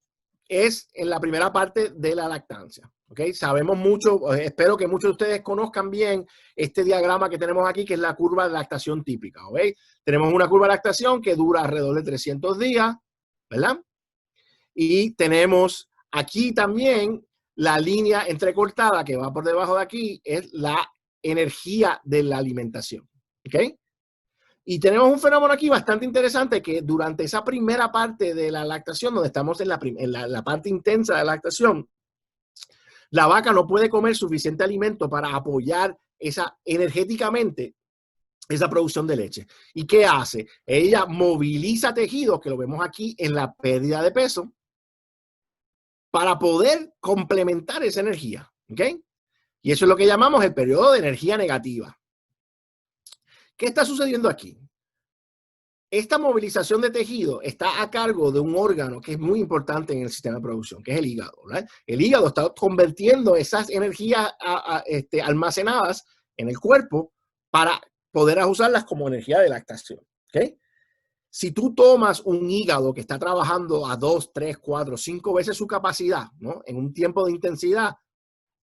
es en la primera parte de la lactancia. ¿Okay? Sabemos mucho, espero que muchos de ustedes conozcan bien este diagrama que tenemos aquí, que es la curva de lactación típica. ¿Okay? Tenemos una curva de lactación que dura alrededor de 300 días, ¿verdad? Y tenemos aquí también la línea entrecortada que va por debajo de aquí, es la energía de la alimentación. ¿Okay? Y tenemos un fenómeno aquí bastante interesante, que durante esa primera parte de la lactación, donde estamos en la parte intensa de la lactación, la vaca no puede comer suficiente alimento para apoyar energéticamente esa producción de leche. ¿Y qué hace? Ella moviliza tejidos, que lo vemos aquí en la pérdida de peso, para poder complementar esa energía. ¿Okay? Y eso es lo que llamamos el periodo de energía negativa. ¿Qué está sucediendo aquí? Esta movilización de tejido está a cargo de un órgano que es muy importante en el sistema de producción, que es el hígado. ¿Verdad? El hígado está convirtiendo esas energías almacenadas en el cuerpo para poder usarlas como energía de lactación. ¿Okay? Si tú tomas un hígado que está trabajando a 2, 3, 4, 5 veces su capacidad, ¿no? En un tiempo de intensidad,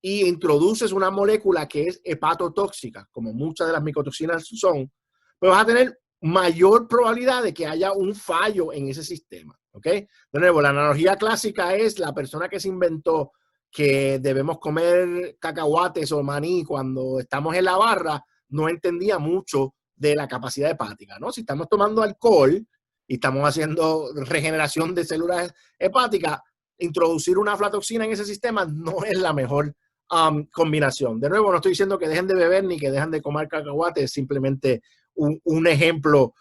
y introduces una molécula que es hepatotóxica, como muchas de las micotoxinas son, pues vas a tener mayor probabilidad de que haya un fallo en ese sistema. ¿Ok? De nuevo, la analogía clásica es la persona que se inventó que debemos comer cacahuates o maní cuando estamos en la barra, no entendía mucho de la capacidad hepática, ¿no? Si estamos tomando alcohol y estamos haciendo regeneración de células hepáticas, introducir una aflatoxina en ese sistema no es la mejor combinación. De nuevo, no estoy diciendo que dejen de beber ni que dejen de comer cacahuate, es simplemente un ejemplo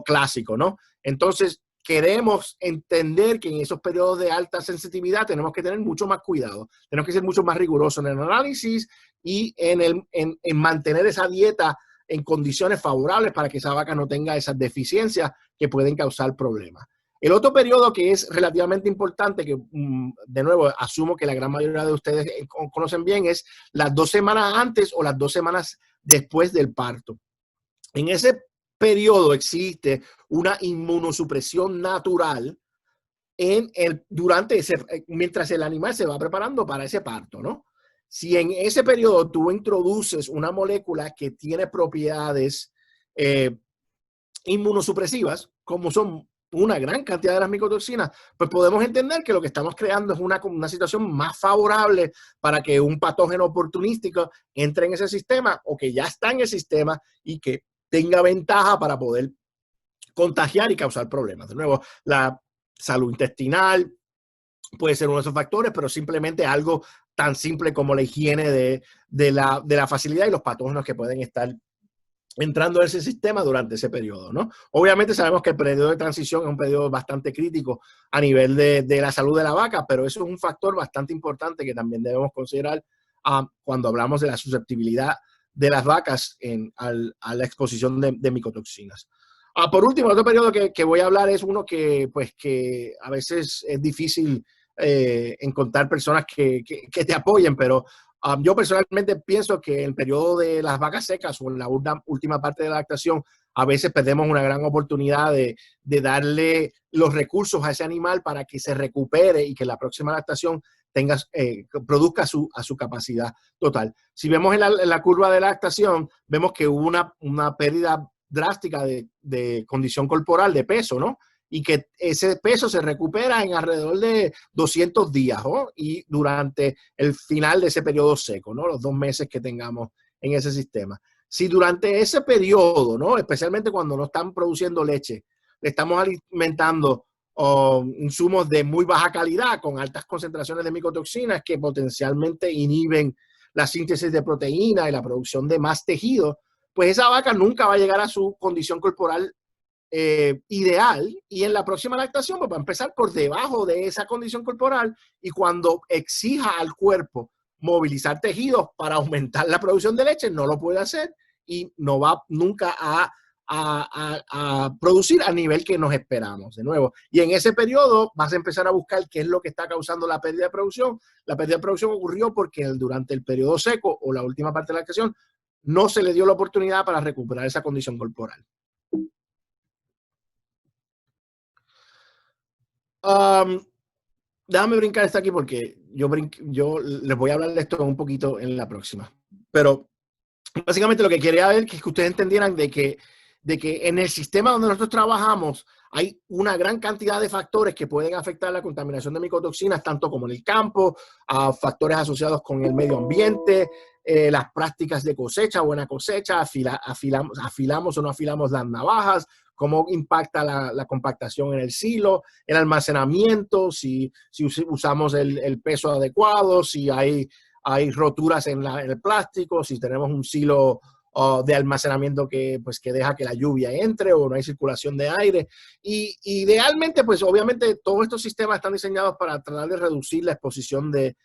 clásico, ¿no? Entonces, queremos entender que en esos periodos de alta sensitividad tenemos que tener mucho más cuidado, tenemos que ser mucho más rigurosos en el análisis y en mantener esa dieta en condiciones favorables para que esa vaca no tenga esas deficiencias que pueden causar problemas. El otro periodo que es relativamente importante, que de nuevo asumo que la gran mayoría de ustedes conocen bien, es las 2 semanas antes o las 2 semanas después del parto. En ese periodo existe una inmunosupresión natural mientras el animal se va preparando para ese parto, ¿no? Si en ese periodo tú introduces una molécula que tiene propiedades inmunosupresivas, como son una gran cantidad de las micotoxinas, pues podemos entender que lo que estamos creando es una situación más favorable para que un patógeno oportunístico entre en ese sistema o que ya está en el sistema y que tenga ventaja para poder contagiar y causar problemas. De nuevo, la salud intestinal puede ser uno de esos factores, pero simplemente algo tan simple como la higiene de la facilidad y los patógenos que pueden estar entrando en ese sistema durante ese periodo, ¿no? Obviamente sabemos que el periodo de transición es un periodo bastante crítico a nivel de la salud de la vaca, pero eso es un factor bastante importante que también debemos considerar cuando hablamos de la susceptibilidad de las vacas a la exposición de micotoxinas. Por último, otro periodo que voy a hablar es uno que a veces es difícil encontrar personas que te apoyen, pero yo personalmente pienso que en el periodo de las vacas secas o en la última parte de la lactación, a veces perdemos una gran oportunidad de darle los recursos a ese animal para que se recupere y que la próxima lactación produzca a su capacidad total. Si vemos en la curva de lactación, vemos que hubo una pérdida drástica de condición corporal, de peso, ¿no? Y que ese peso se recupera en alrededor de 200 días, ¿no? Y durante el final de ese periodo seco, ¿no? Los 2 meses que tengamos en ese sistema. Si durante ese periodo, ¿no? Especialmente cuando no están produciendo leche, le estamos alimentando insumos de muy baja calidad con altas concentraciones de micotoxinas que potencialmente inhiben la síntesis de proteína y la producción de más tejido, pues esa vaca nunca va a llegar a su condición corporal ideal, y en la próxima lactación pues va a empezar por debajo de esa condición corporal, y cuando exija al cuerpo movilizar tejidos para aumentar la producción de leche, no lo puede hacer y no va nunca a producir a nivel que nos esperamos de nuevo. Y en ese periodo vas a empezar a buscar qué es lo que está causando la pérdida de producción. La pérdida de producción ocurrió porque durante el periodo seco o la última parte de la lactación no se le dio la oportunidad para recuperar esa condición corporal. Déjame brincar esto aquí porque yo les voy a hablar de esto un poquito en la próxima. Pero básicamente lo que quería ver es que ustedes entendieran de que en el sistema donde nosotros trabajamos hay una gran cantidad de factores que pueden afectar la contaminación de micotoxinas, tanto como en el campo, a factores asociados con el medio ambiente, las prácticas de cosecha, buena cosecha, afilamos o no afilamos las navajas, cómo impacta la compactación en el silo, el almacenamiento, si usamos el peso adecuado, si hay roturas en el plástico, si tenemos un silo de almacenamiento que deja que la lluvia entre o no hay circulación de aire. Y idealmente, pues obviamente todos estos sistemas están diseñados para tratar de reducir la exposición de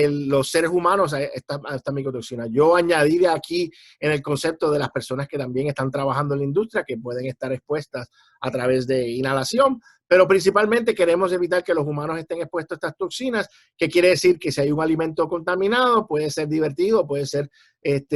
los seres humanos a esta micotoxina. Yo añadiría aquí en el concepto de las personas que también están trabajando en la industria, que pueden estar expuestas a través de inhalación, pero principalmente queremos evitar que los humanos estén expuestos a estas toxinas, que quiere decir que si hay un alimento contaminado, puede ser divertido, puede ser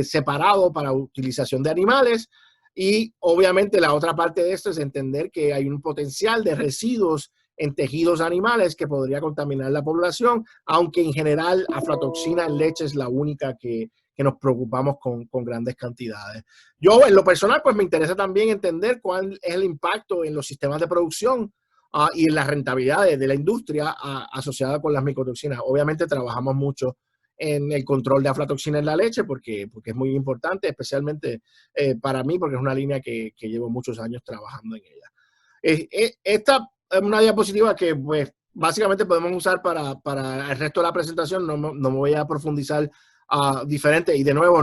separado para utilización de animales. Y obviamente la otra parte de esto es entender que hay un potencial de residuos en tejidos animales que podría contaminar la población, aunque en general aflatoxina en leche es la única que nos preocupamos con grandes cantidades. Yo en lo personal pues me interesa también entender cuál es el impacto en los sistemas de producción y en la rentabilidad de la industria asociada con las micotoxinas. Obviamente trabajamos mucho en el control de aflatoxina en la leche porque es muy importante, especialmente para mí, porque es una línea que llevo muchos años trabajando en ella. Esta es una diapositiva que pues básicamente podemos usar para el resto de la presentación. No me voy a profundizar diferente, y de nuevo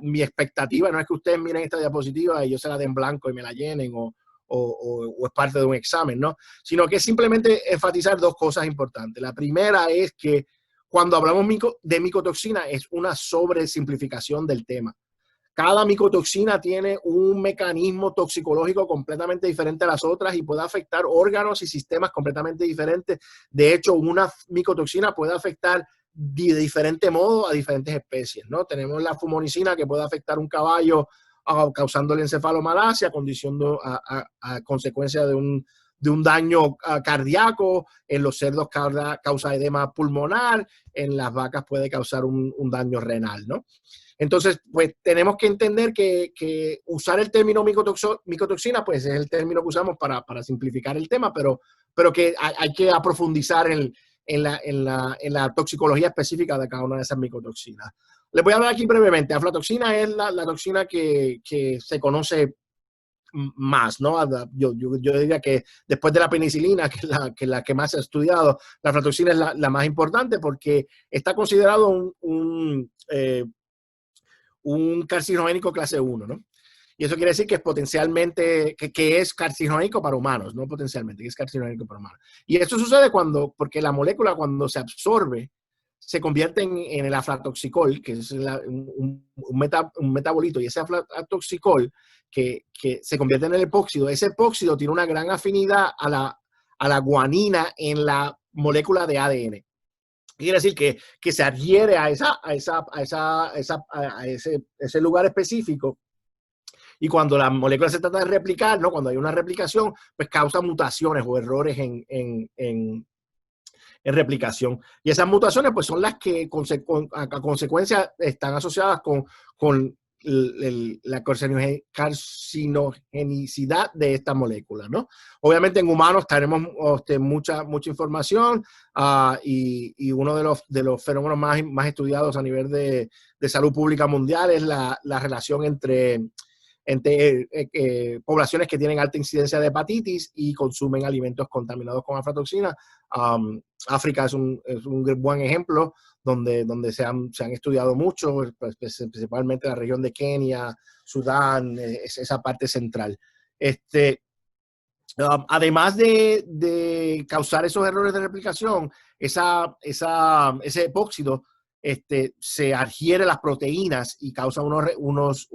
mi expectativa no es que ustedes miren esta diapositiva y yo se la den blanco y me la llenen o es parte de un examen, ¿no? Sino que es simplemente enfatizar dos cosas importantes. La primera es que cuando hablamos de micotoxina es una sobresimplificación del tema. Cada micotoxina tiene un mecanismo toxicológico completamente diferente a las otras y puede afectar órganos y sistemas completamente diferentes. De hecho, una micotoxina puede afectar de diferente modo a diferentes especies, ¿no? Tenemos la fumonicina que puede afectar un caballo causándole encefalomalacia, a consecuencia de un daño cardíaco. En los cerdos causa edema pulmonar, en las vacas puede causar un daño renal, ¿no? Entonces, pues tenemos que entender que usar el término micotoxina, pues es el término que usamos para simplificar el tema, pero que hay que profundizar en la toxicología específica de cada una de esas micotoxinas. Les voy a hablar aquí brevemente. Aflatoxina es la toxina que se conoce más, ¿no? Yo diría que después de la penicilina, que es la que más se ha estudiado, la aflatoxina es la más importante porque está considerado un carcinogénico clase 1, ¿no? Y eso quiere decir que es potencialmente, que es carcinogénico para humanos, no potencialmente, que es carcinogénico para humanos. Y esto sucede porque la molécula cuando se absorbe, se convierte en el aflatoxicol, que es un metabolito, y ese aflatoxicol que se convierte en el epóxido, ese epóxido tiene una gran afinidad a la guanina en la molécula de ADN. Quiere decir que se adhiere a ese lugar específico, y cuando la molécula se trata de replicar, ¿no? Cuando hay una replicación, pues causa mutaciones o errores en replicación. Y esas mutaciones pues son las que a consecuencia están asociadas con la carcinogenicidad de esta molécula, ¿no? Obviamente en humanos tenemos mucha información y uno de los fenómenos más estudiados a nivel de salud pública mundial es la relación entre poblaciones que tienen alta incidencia de hepatitis y consumen alimentos contaminados con aflatoxina. África es un buen ejemplo donde se han estudiado mucho, principalmente la región de Kenia, Sudán, esa parte central. Además de causar esos errores de replicación, ese epóxido se adhiere a las proteínas y causa unos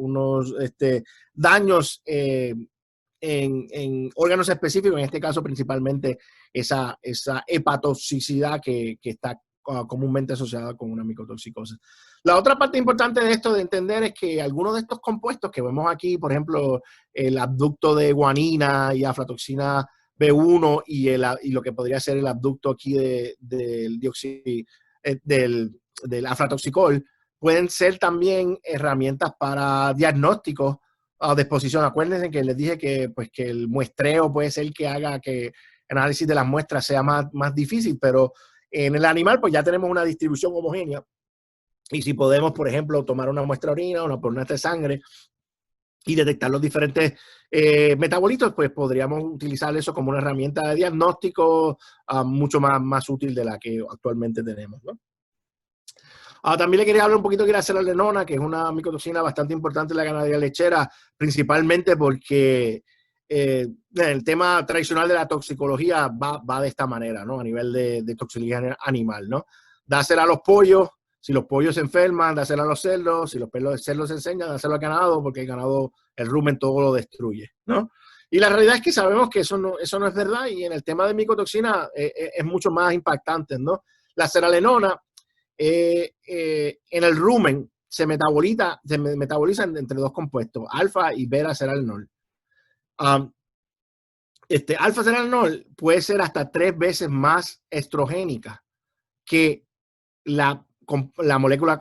daños en órganos específicos, en este caso principalmente esa hepatotoxicidad que está comúnmente asociada con una micotoxicosis. La otra parte importante de esto de entender es que algunos de estos compuestos que vemos aquí, por ejemplo, el abducto de guanina y aflatoxina B1 y lo que podría ser el abducto aquí del aflatoxicol, pueden ser también herramientas para diagnósticos de exposición. Acuérdense que les dije que el muestreo puede ser que haga que el análisis de las muestras sea más difícil, pero en el animal pues ya tenemos una distribución homogénea y si podemos, por ejemplo, tomar una muestra de orina o una muestra de sangre y detectar los diferentes metabolitos, pues podríamos utilizar eso como una herramienta de diagnóstico mucho más útil de la que actualmente tenemos, ¿no? También le quería hablar un poquito de la seralenona, que es una micotoxina bastante importante en la ganadería lechera, principalmente porque el tema tradicional de la toxicología va de esta manera, ¿no? A nivel de toxicología animal, ¿no? Dásela a los pollos, si los pollos se enferman, dásela a los cerdos, si los cerdos se enseñan, dásela al ganado, porque el ganado, el rumen todo lo destruye, ¿no? Y la realidad es que sabemos que eso no es verdad, y en el tema de micotoxina es mucho más impactante, ¿no? La seralenona en el rumen se metabolizan entre dos compuestos, alfa y beta seralenol. Alfa seralenol puede ser hasta 3 veces más estrogénica que la molécula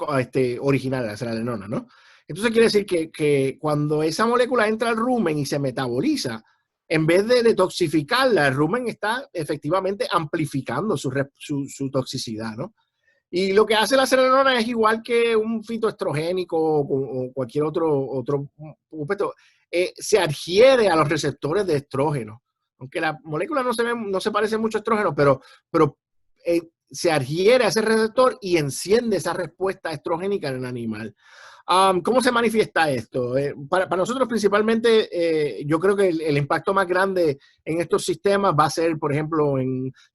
original de la seralenona, ¿no? Entonces quiere decir que cuando esa molécula entra al rumen y se metaboliza, en vez de detoxificarla, el rumen está efectivamente amplificando su toxicidad, ¿no? Y lo que hace la seralenona es igual que un fitoestrogénico o cualquier otro compuesto, se adhiere a los receptores de estrógeno. Aunque la molécula no se parece mucho a estrógeno, pero se adhiere a ese receptor y enciende esa respuesta estrogénica en el animal. ¿Cómo se manifiesta esto? Para nosotros principalmente, yo creo que el impacto más grande en estos sistemas va a ser, por ejemplo,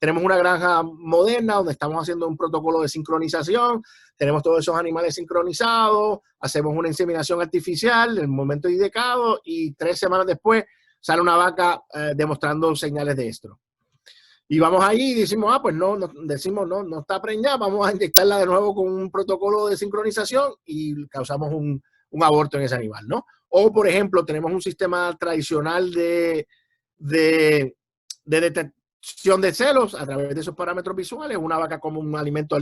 tenemos una granja moderna donde estamos haciendo un protocolo de sincronización, tenemos todos esos animales sincronizados, hacemos una inseminación artificial en el momento indicado y 3 semanas después sale una vaca demostrando señales de estro. Y vamos ahí y decimos, pues no está preñada, vamos a inyectarla de nuevo con un protocolo de sincronización y causamos un aborto en ese animal, ¿no? O, por ejemplo, tenemos un sistema tradicional de detección de celos a través de esos parámetros visuales. Una vaca como un alimento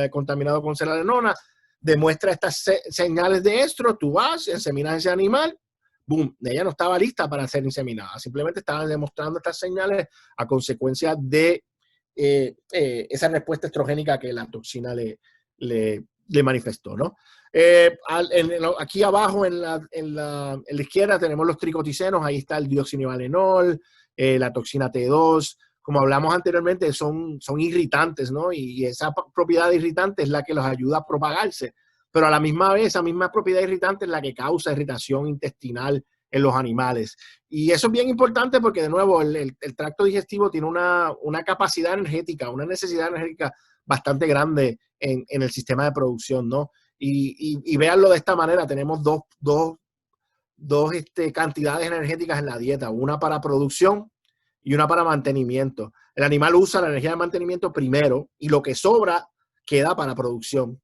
contaminado con seralenona demuestra estas señales de estro, tú vas, inseminas ese animal, boom, ella no estaba lista para ser inseminada, simplemente estaban demostrando estas señales a consecuencia de esa respuesta estrogénica que la toxina le manifestó, ¿no? Aquí abajo en la izquierda tenemos los tricoticenos, ahí está el dioxinivalenol, la toxina T2, como hablamos anteriormente, son irritantes, ¿no? Y esa propiedad irritante es la que los ayuda a propagarse. Pero a la misma vez, esa misma propiedad irritante es la que causa irritación intestinal en los animales. Y eso es bien importante porque, de nuevo, el tracto digestivo tiene una capacidad energética, una necesidad energética bastante grande en el sistema de producción, ¿no? Y véanlo de esta manera, tenemos dos cantidades energéticas en la dieta, una para producción y una para mantenimiento. El animal usa la energía de mantenimiento primero y lo que sobra queda para producción.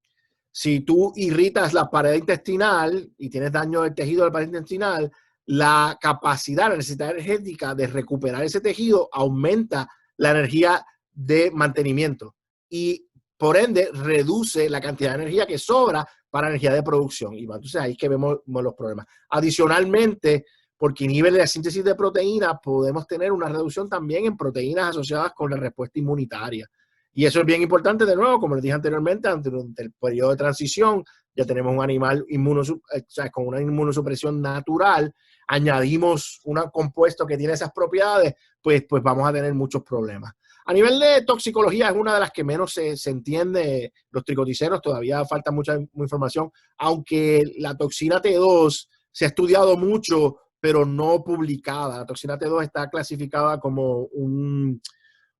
Si tú irritas la pared intestinal y tienes daño del tejido de la pared intestinal, la capacidad, la necesidad energética de recuperar ese tejido aumenta la energía de mantenimiento y por ende reduce la cantidad de energía que sobra para energía de producción. Y entonces ahí es que vemos los problemas. Adicionalmente, porque inhibe la síntesis de proteínas, podemos tener una reducción también en proteínas asociadas con la respuesta inmunitaria. Y eso es bien importante, de nuevo, como les dije anteriormente, durante el periodo de transición ya tenemos un animal o sea, con una inmunosupresión natural, añadimos un compuesto que tiene esas propiedades, pues vamos a tener muchos problemas. A nivel de toxicología es una de las que menos se entiende, los tricoticeros, todavía falta mucha información, aunque la toxina T2 se ha estudiado mucho, pero no publicada. La toxina T2 está clasificada como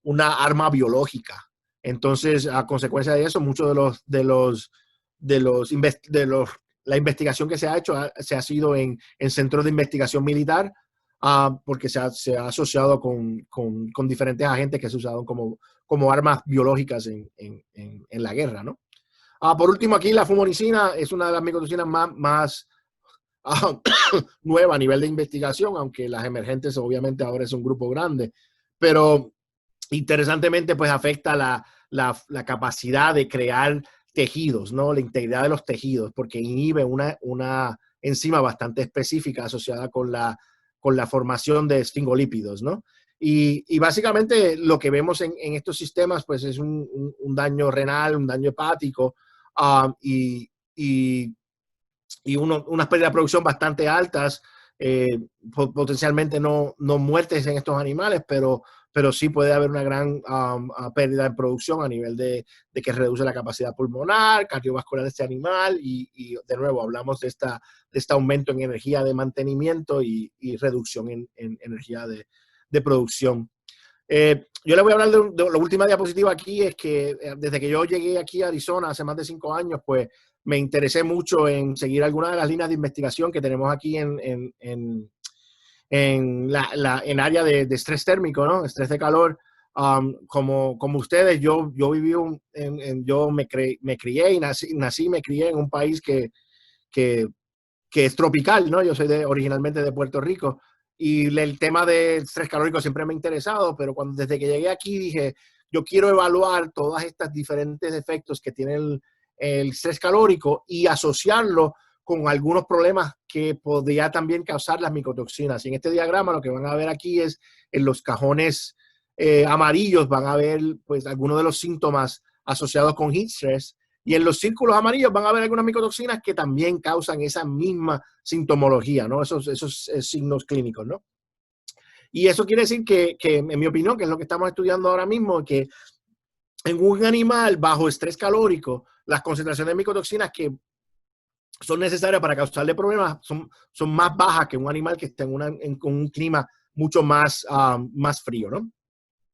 una arma biológica. Entonces, a consecuencia de eso, muchos la investigación que se ha hecho se ha sido en centros de investigación militar, porque se ha asociado con diferentes agentes que se usaron como armas biológicas en la guerra, ¿no? Por último, aquí la fumoricina es una de las micotoxinas más nueva a nivel de investigación, aunque las emergentes obviamente ahora es un grupo grande, pero interesantemente pues afecta la capacidad de crear tejidos, ¿no? La integridad de los tejidos, porque inhibe una enzima bastante específica asociada con la formación de esfingolípidos, ¿no? Y básicamente lo que vemos en estos sistemas pues es un daño renal, un daño hepático, y unas pérdidas de producción bastante altas, potencialmente no muertes en estos animales, pero sí puede haber una gran pérdida de producción a nivel de que reduce la capacidad pulmonar, cardiovascular de este animal y de nuevo hablamos de este aumento en energía de mantenimiento y reducción en energía de producción. Yo le voy a hablar de la última diapositiva aquí, es que desde que yo llegué aquí a Arizona hace más de 5 años, pues me interesé mucho en seguir algunas de las líneas de investigación que tenemos aquí en área de estrés térmico, ¿no? Estrés de calor. Como ustedes, yo viví, yo me crié y nací, me crié en un país que es tropical, ¿no? Yo soy originalmente de Puerto Rico y el tema del estrés calórico siempre me ha interesado, pero desde que llegué aquí dije, yo quiero evaluar todas estas diferentes efectos que tiene el estrés calórico y asociarlo con algunos problemas que podría también causar las micotoxinas. Y en este diagrama lo que van a ver aquí es en los cajones amarillos van a ver pues algunos de los síntomas asociados con heat stress. Y en los círculos amarillos van a haber algunas micotoxinas que también causan esa misma sintomología, ¿no? Esos signos clínicos, ¿no? Y eso quiere decir que, en mi opinión, que es lo que estamos estudiando ahora mismo, que en un animal bajo estrés calórico, las concentraciones de micotoxinas que son necesarias para causarle problemas son más bajas que un animal que esté en un clima mucho más frío, ¿no?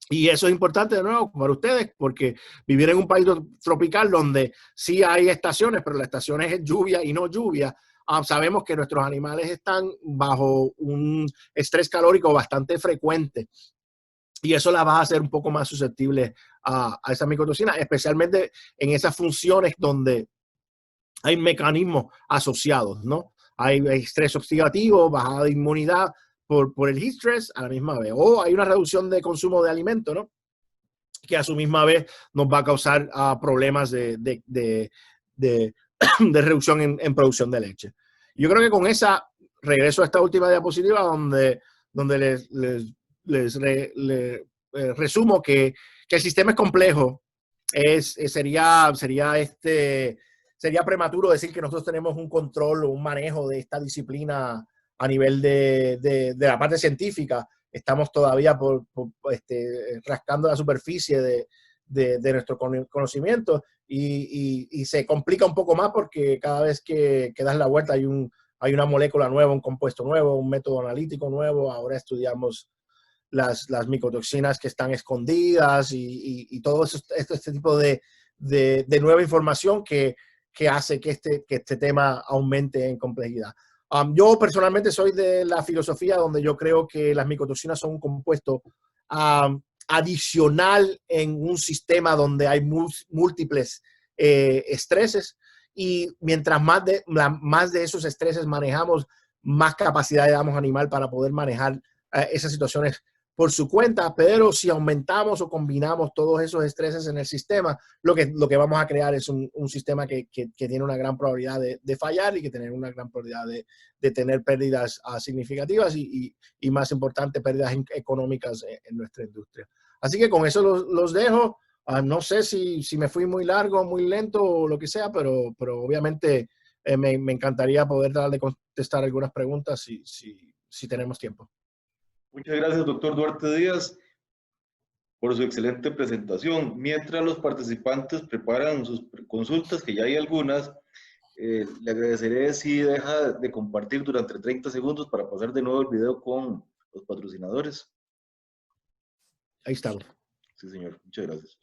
Y eso es importante de nuevo para ustedes porque vivir en un país tropical donde sí hay estaciones, pero la estación es lluvia y no lluvia, sabemos que nuestros animales están bajo un estrés calórico bastante frecuente y eso las va a hacer un poco más susceptibles a esa micotoxina, especialmente en esas funciones donde hay mecanismos asociados, ¿no? Hay estrés oxidativo, bajada de inmunidad por el heat stress a la misma vez. O hay una reducción de consumo de alimentos, ¿no? Que a su misma vez nos va a causar problemas de reducción en producción de leche. Yo creo que con esa, regreso a esta última diapositiva donde les resumo que el sistema es complejo. Sería prematuro decir que nosotros tenemos un control o un manejo de esta disciplina a nivel de la parte científica. Estamos todavía rascando la superficie de nuestro conocimiento y se complica un poco más porque cada vez que das la vuelta hay una molécula nueva, un compuesto nuevo, un método analítico nuevo. Ahora estudiamos las micotoxinas que están escondidas y todo este tipo de nueva información que hace que este tema aumente en complejidad. Yo personalmente soy de la filosofía donde yo creo que las micotoxinas son un compuesto adicional en un sistema donde hay múltiples estreses y mientras más de esos estreses manejamos, más capacidad le damos al animal para poder manejar esas situaciones por su cuenta, pero si aumentamos o combinamos todos esos estreses en el sistema, lo que vamos a crear es un sistema que tiene una gran probabilidad de fallar y que tiene una gran probabilidad de tener pérdidas significativas y más importante, pérdidas económicas en nuestra industria. Así que con eso los dejo. No sé si me fui muy largo, muy lento o lo que sea, pero obviamente me encantaría poder darle de contestar algunas preguntas si tenemos tiempo.
Muchas gracias, doctor Duarte Díaz, por su excelente presentación. Mientras los participantes preparan sus consultas, que ya hay algunas, le agradeceré si deja de compartir durante 30 segundos para pasar de nuevo el video con los patrocinadores.
Ahí estamos.
Sí, señor. Muchas gracias.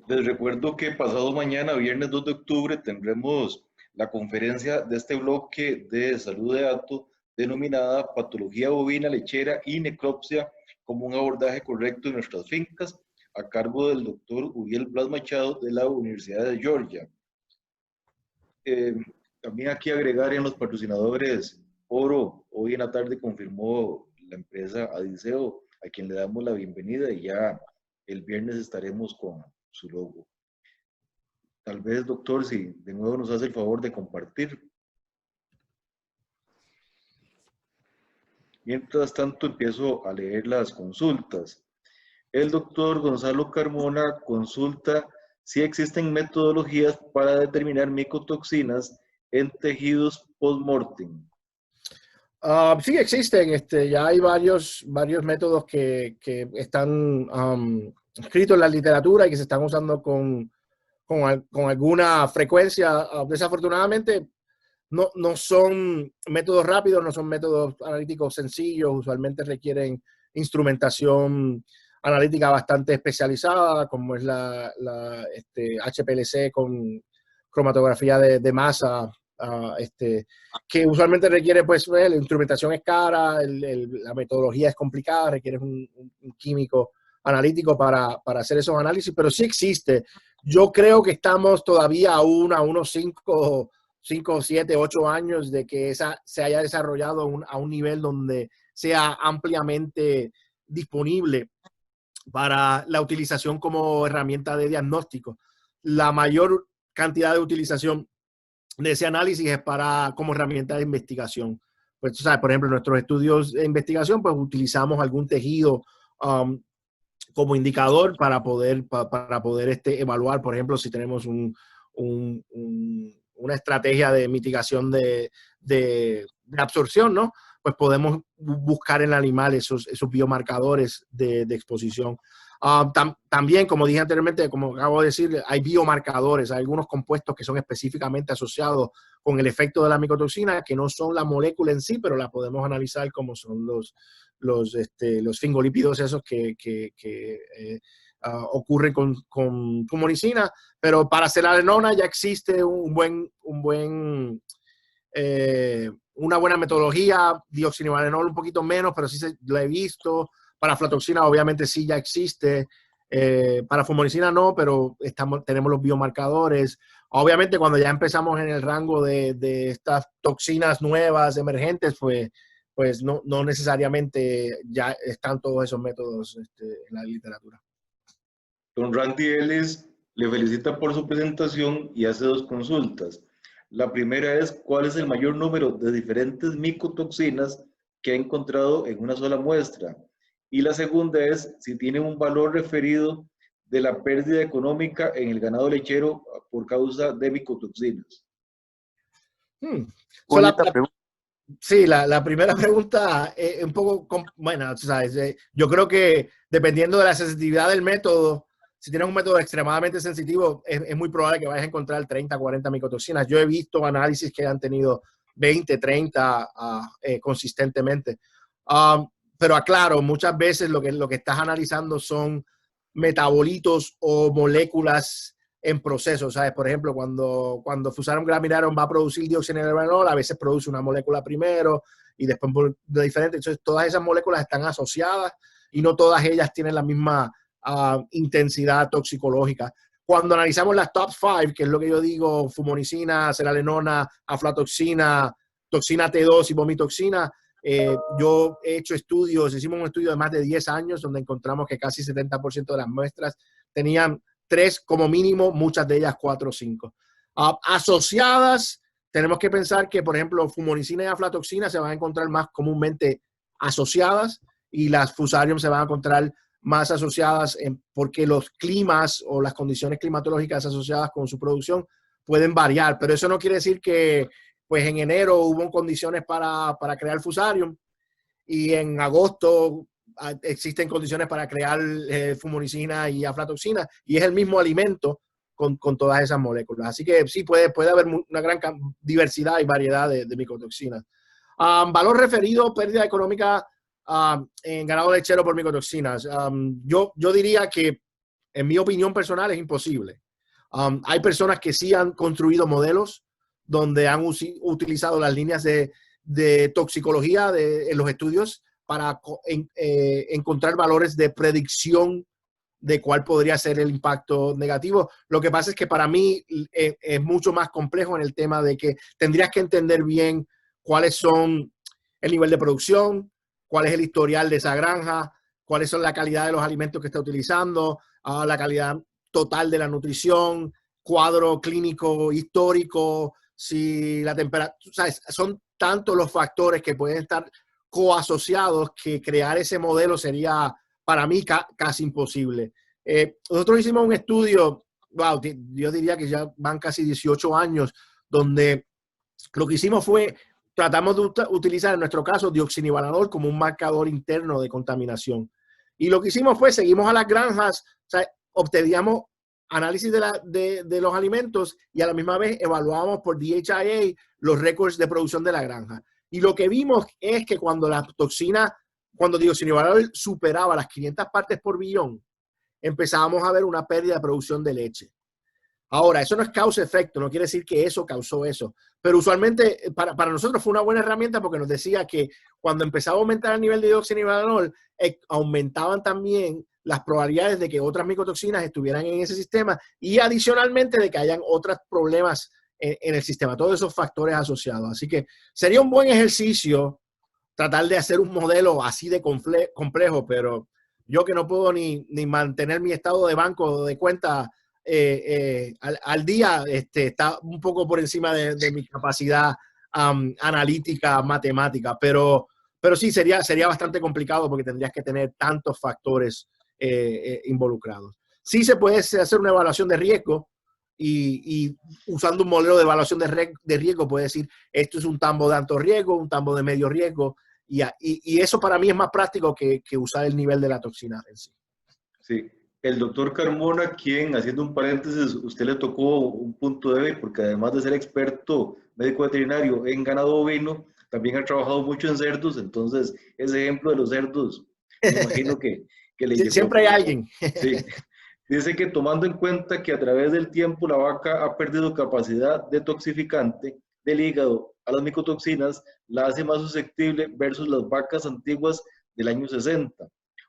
Les recuerdo que pasado mañana, viernes 2 de octubre, tendremos la conferencia de este bloque de salud de datos denominada Patología bovina lechera y necropsia como un abordaje correcto en nuestras fincas, a cargo del doctor Uriel Blas Machado de la Universidad de Georgia. También aquí agregar en los patrocinadores Oro, hoy en la tarde confirmó la empresa Adiseo, a quien le damos la bienvenida, y ya el viernes estaremos con su logo. Tal vez, doctor, si de nuevo nos hace el favor de compartir. Mientras tanto, empiezo a leer las consultas. El doctor Gonzalo Carmona consulta si existen metodologías para determinar micotoxinas en tejidos post-mortem.
Sí existen, ya hay varios métodos que están escritos en la literatura y que se están usando con alguna frecuencia. Desafortunadamente, no son métodos rápidos, no son métodos analíticos sencillos, usualmente requieren instrumentación analítica bastante especializada, como es la HPLC con cromatografía de masa, que usualmente requiere, pues, la instrumentación es cara, la metodología es complicada, requiere un químico analítico para hacer esos análisis, pero sí existe. Yo creo que estamos todavía a unos 5, 7, 8 años de que esa se haya desarrollado a un nivel donde sea ampliamente disponible para la utilización como herramienta de diagnóstico. La mayor cantidad de utilización de ese análisis es como herramienta de investigación. Pues, tú sabes, por ejemplo, en nuestros estudios de investigación, pues utilizamos algún tejido como indicador para poder evaluar, por ejemplo, si tenemos una estrategia de mitigación de absorción, ¿no? Pues podemos buscar en el animal esos biomarcadores de exposición. También, como dije anteriormente, como acabo de decir, hay biomarcadores, hay algunos compuestos que son específicamente asociados con el efecto de la micotoxina, que no son la molécula en sí, pero la podemos analizar como son los fingolípidos esos que ocurren con tumoricina. Pero para selalenona ya existe una buena metodología, dioxinivalenol un poquito menos, pero sí lo he visto. Para aflatoxina obviamente sí ya existe. Para fumoricina no, pero tenemos los biomarcadores. Obviamente cuando ya empezamos en el rango de estas toxinas nuevas, emergentes, pues no necesariamente ya están todos esos métodos en la literatura.
Don Randy Ellis le felicita por su presentación y hace dos consultas. La primera es, ¿cuál es el mayor número de diferentes micotoxinas que ha encontrado en una sola muestra? Y la segunda es, si tiene un valor referido de la pérdida económica en el ganado lechero por causa de micotoxinas.
Sí, la primera pregunta es un poco, bueno, ¿sabes? Yo creo que dependiendo de la sensitividad del método, si tienes un método extremadamente sensitivo, es muy probable que vayas a encontrar 30, 40 micotoxinas. Yo he visto análisis que han tenido 20, 30 consistentemente. Pero aclaro, muchas veces lo que estás analizando son metabolitos o moléculas en proceso, ¿sabes? Por ejemplo, cuando Fusarium graminearum va a producir dioxinivalenol, a veces produce una molécula primero y después de diferente. Entonces, todas esas moléculas están asociadas y no todas ellas tienen la misma intensidad toxicológica. Cuando analizamos las top 5, que es lo que yo digo, fumoricina, selalenona, aflatoxina, toxina T2 y vomitoxina, Yo he hecho estudios, hicimos un estudio de más de 10 años donde encontramos que casi 70% de las muestras tenían 3 como mínimo, muchas de ellas 4 o 5. Asociadas, tenemos que pensar que, por ejemplo, fumoricina y aflatoxina se van a encontrar más comúnmente asociadas y las fusarium se van a encontrar más asociadas porque los climas o las condiciones climatológicas asociadas con su producción pueden variar, pero eso no quiere decir que pues en enero hubo condiciones para crear fusarium y en agosto existen condiciones para crear fumoricina y aflatoxina y es el mismo alimento con todas esas moléculas. Así que sí, puede haber una gran diversidad y variedad de micotoxinas. Valor referido, pérdida económica en ganado lechero por micotoxinas. Yo diría que, en mi opinión personal, es imposible. Hay personas que sí han construido modelos donde han utilizado las líneas de toxicología en los estudios para encontrar valores de predicción de cuál podría ser el impacto negativo. Lo que pasa es que para mí es mucho más complejo en el tema de que tendrías que entender bien cuáles son el nivel de producción, cuál es el historial de esa granja, cuáles son la calidad de los alimentos que está utilizando, la calidad total de la nutrición, cuadro clínico histórico, si la temperatura, ¿sabes? Son tantos los factores que pueden estar coasociados que crear ese modelo sería para mí casi imposible. Nosotros hicimos un estudio, wow, yo diría que ya van casi 18 años, donde lo que hicimos fue, tratamos de utilizar en nuestro caso dioxinivalenol como un marcador interno de contaminación. Y lo que hicimos fue, seguimos a las granjas, o sea, obteníamos análisis de los alimentos y a la misma vez evaluábamos por DHIA los récords de producción de la granja. Y lo que vimos es que cuando la toxina, cuando dioxinivalenol superaba las 500 partes por billón, empezábamos a ver una pérdida de producción de leche. Ahora, eso no es causa-efecto, no quiere decir que eso causó eso, pero usualmente para nosotros fue una buena herramienta porque nos decía que cuando empezaba a aumentar el nivel de dioxinivalenol, aumentaban también las probabilidades de que otras micotoxinas estuvieran en ese sistema y adicionalmente de que hayan otros problemas en el sistema, todos esos factores asociados. Así que sería un buen ejercicio tratar de hacer un modelo así de complejo, pero yo que no puedo ni mantener mi estado de banco de cuenta al día, está un poco por encima de mi capacidad analítica, matemática, pero sí sería bastante complicado porque tendrías que tener tantos factores involucrados. Sí se puede hacer una evaluación de riesgo y usando un modelo de evaluación de riesgo puede decir esto es un tambo de alto riesgo, un tambo de medio riesgo y eso para mí es más práctico que usar el nivel de la toxina en sí.
Sí. El doctor Carmona, quien, haciendo un paréntesis, usted le tocó un punto débil porque además de ser experto médico veterinario en ganado bovino, también ha trabajado mucho en cerdos, entonces ese ejemplo de los cerdos, me imagino que le llegó.
Siempre hay alguien.
Sí. Dice que tomando en cuenta que a través del tiempo la vaca ha perdido capacidad detoxificante del hígado a las micotoxinas, la hace más susceptible versus las vacas antiguas del año 60.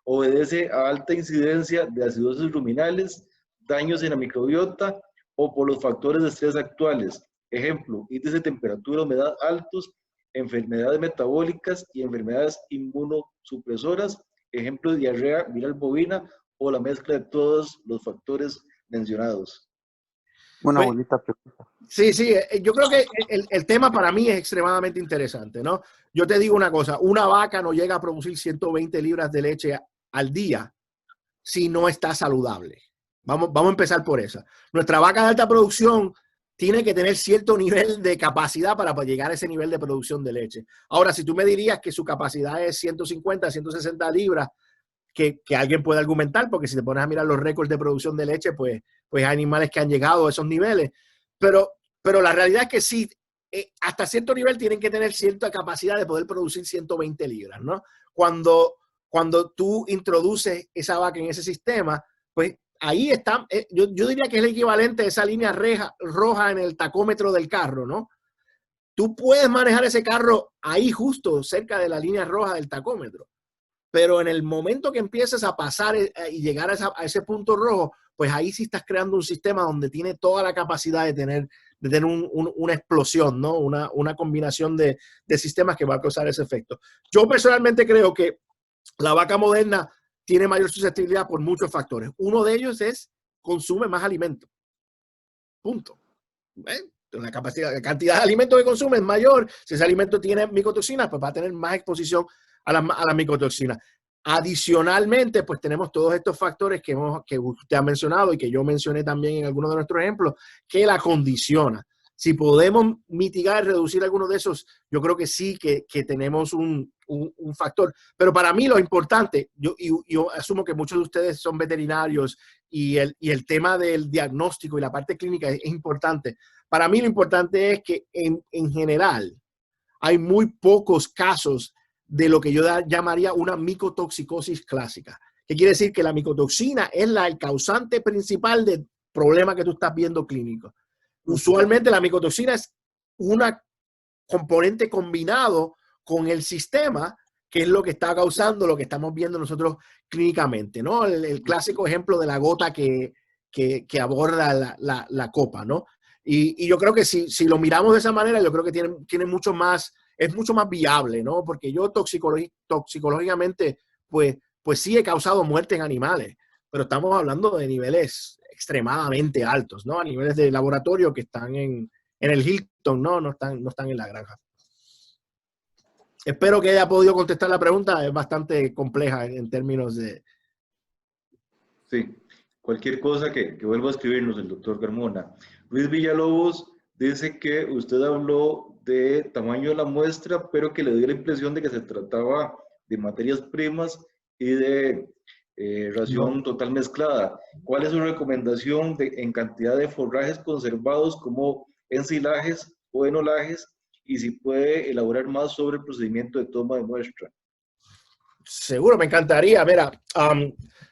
Obedece a alta incidencia de acidosis ruminales, daños en la microbiota o por los factores de estrés actuales. Ejemplo, índice de temperatura, humedad altos, enfermedades metabólicas y enfermedades inmunosupresoras. Ejemplo, diarrea viral bovina o la mezcla de todos los factores mencionados.
Una bonita pregunta.
Sí, yo creo que el tema para mí es extremadamente interesante, ¿no? Yo te digo una cosa, una vaca no llega a producir 120 libras de leche al día si no está saludable. Vamos a empezar por esa. Nuestra vaca de alta producción tiene que tener cierto nivel de capacidad para llegar a ese nivel de producción de leche. Ahora, si tú me dirías que su capacidad es 150, 160 libras, que alguien puede argumentar, porque si te pones a mirar los récords de producción de leche, pues hay animales que han llegado a esos niveles. Pero la realidad es que sí, hasta cierto nivel tienen que tener cierta capacidad de poder producir 120 libras, ¿no? Cuando tú introduces esa vaca en ese sistema, pues ahí está, yo diría que es el equivalente a esa línea roja en el tacómetro del carro, ¿no? Tú puedes manejar ese carro ahí justo cerca de la línea roja del tacómetro, pero en el momento que empieces a pasar y llegar a ese punto rojo, pues ahí sí estás creando un sistema donde tiene toda la capacidad de tener una explosión, ¿no? Una combinación de sistemas que va a causar ese efecto. Yo personalmente creo que la vaca moderna tiene mayor susceptibilidad por muchos factores. Uno de ellos es consume más alimento. Punto. La cantidad de alimento que consume es mayor. Si ese alimento tiene micotoxinas, pues va a tener más exposición a las micotoxinas. Adicionalmente, pues tenemos todos estos factores que usted ha mencionado y que yo mencioné también en algunos de nuestros ejemplos, que la condiciona. Si podemos mitigar y reducir algunos de esos, yo creo que sí que tenemos un factor. Pero para mí lo importante, yo asumo que muchos de ustedes son veterinarios y el tema del diagnóstico y la parte clínica es importante. Para mí lo importante es que en general hay muy pocos casos de lo que yo llamaría una micotoxicosis clásica. ¿Qué quiere decir? Que la micotoxina es el causante principal del problema que tú estás viendo clínico. Usualmente la micotoxina es una componente combinado con el sistema, que es lo que está causando lo que estamos viendo nosotros clínicamente, ¿no? El clásico ejemplo de la gota que aborda la copa, ¿no? Y yo creo que si lo miramos de esa manera, yo creo que tiene mucho más, es mucho más viable, ¿no? Porque yo toxicológicamente, pues sí he causado muerte en animales, pero estamos hablando de niveles extremadamente altos, ¿no? A niveles de laboratorio que están en el Hilton, no están en la granja. Espero que haya podido contestar la pregunta, es bastante compleja en términos de...
Sí, cualquier cosa que vuelva a escribirnos el doctor Carmona. Luis Villalobos dice que usted habló de tamaño de la muestra, pero que le dio la impresión de que se trataba de materias primas y de ración total mezclada. ¿Cuál es su recomendación en cantidad de forrajes conservados como ensilajes o enolajes? Y si puede elaborar más sobre el procedimiento de toma de muestra.
Seguro, me encantaría. Mira,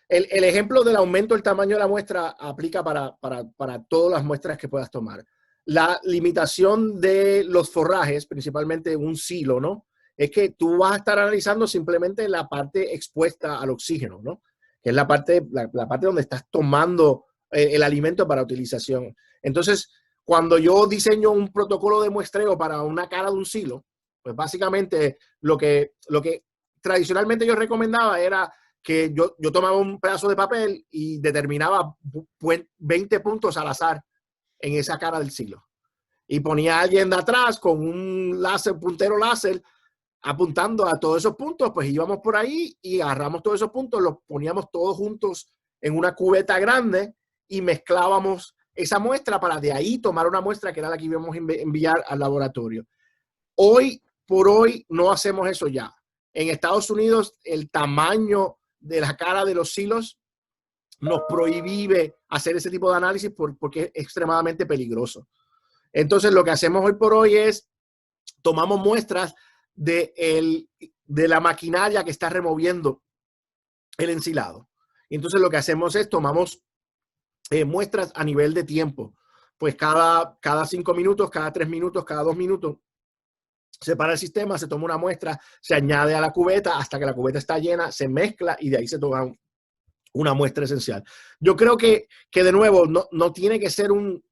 el ejemplo del aumento del tamaño de la muestra aplica para todas las muestras que puedas tomar. La limitación de los forrajes, principalmente un silo, ¿no? Es que tú vas a estar analizando simplemente la parte expuesta al oxígeno, ¿no? Que es la parte donde estás tomando el alimento para utilización. Entonces, cuando yo diseño un protocolo de muestreo para una cara de un silo, pues básicamente lo que tradicionalmente yo recomendaba era que yo tomaba un pedazo de papel y determinaba 20 puntos al azar en esa cara del silo. Y ponía a alguien de atrás con un puntero láser, apuntando a todos esos puntos, pues íbamos por ahí y agarramos todos esos puntos, los poníamos todos juntos en una cubeta grande y mezclábamos esa muestra para de ahí tomar una muestra que era la que íbamos a enviar al laboratorio. Hoy por hoy no hacemos eso ya. En Estados Unidos, el tamaño de la cara de los silos nos prohíbe hacer ese tipo de análisis porque es extremadamente peligroso. Entonces, lo que hacemos hoy por hoy es tomamos muestras de la maquinaria que está removiendo el ensilado. Y entonces, lo que hacemos es tomamos muestras a nivel de tiempo. Pues cada 5 minutos, cada 3 minutos, cada 2 minutos, se para el sistema, se toma una muestra, se añade a la cubeta hasta que la cubeta está llena, se mezcla y de ahí se toma una muestra esencial. Yo creo que de nuevo, no tiene que ser un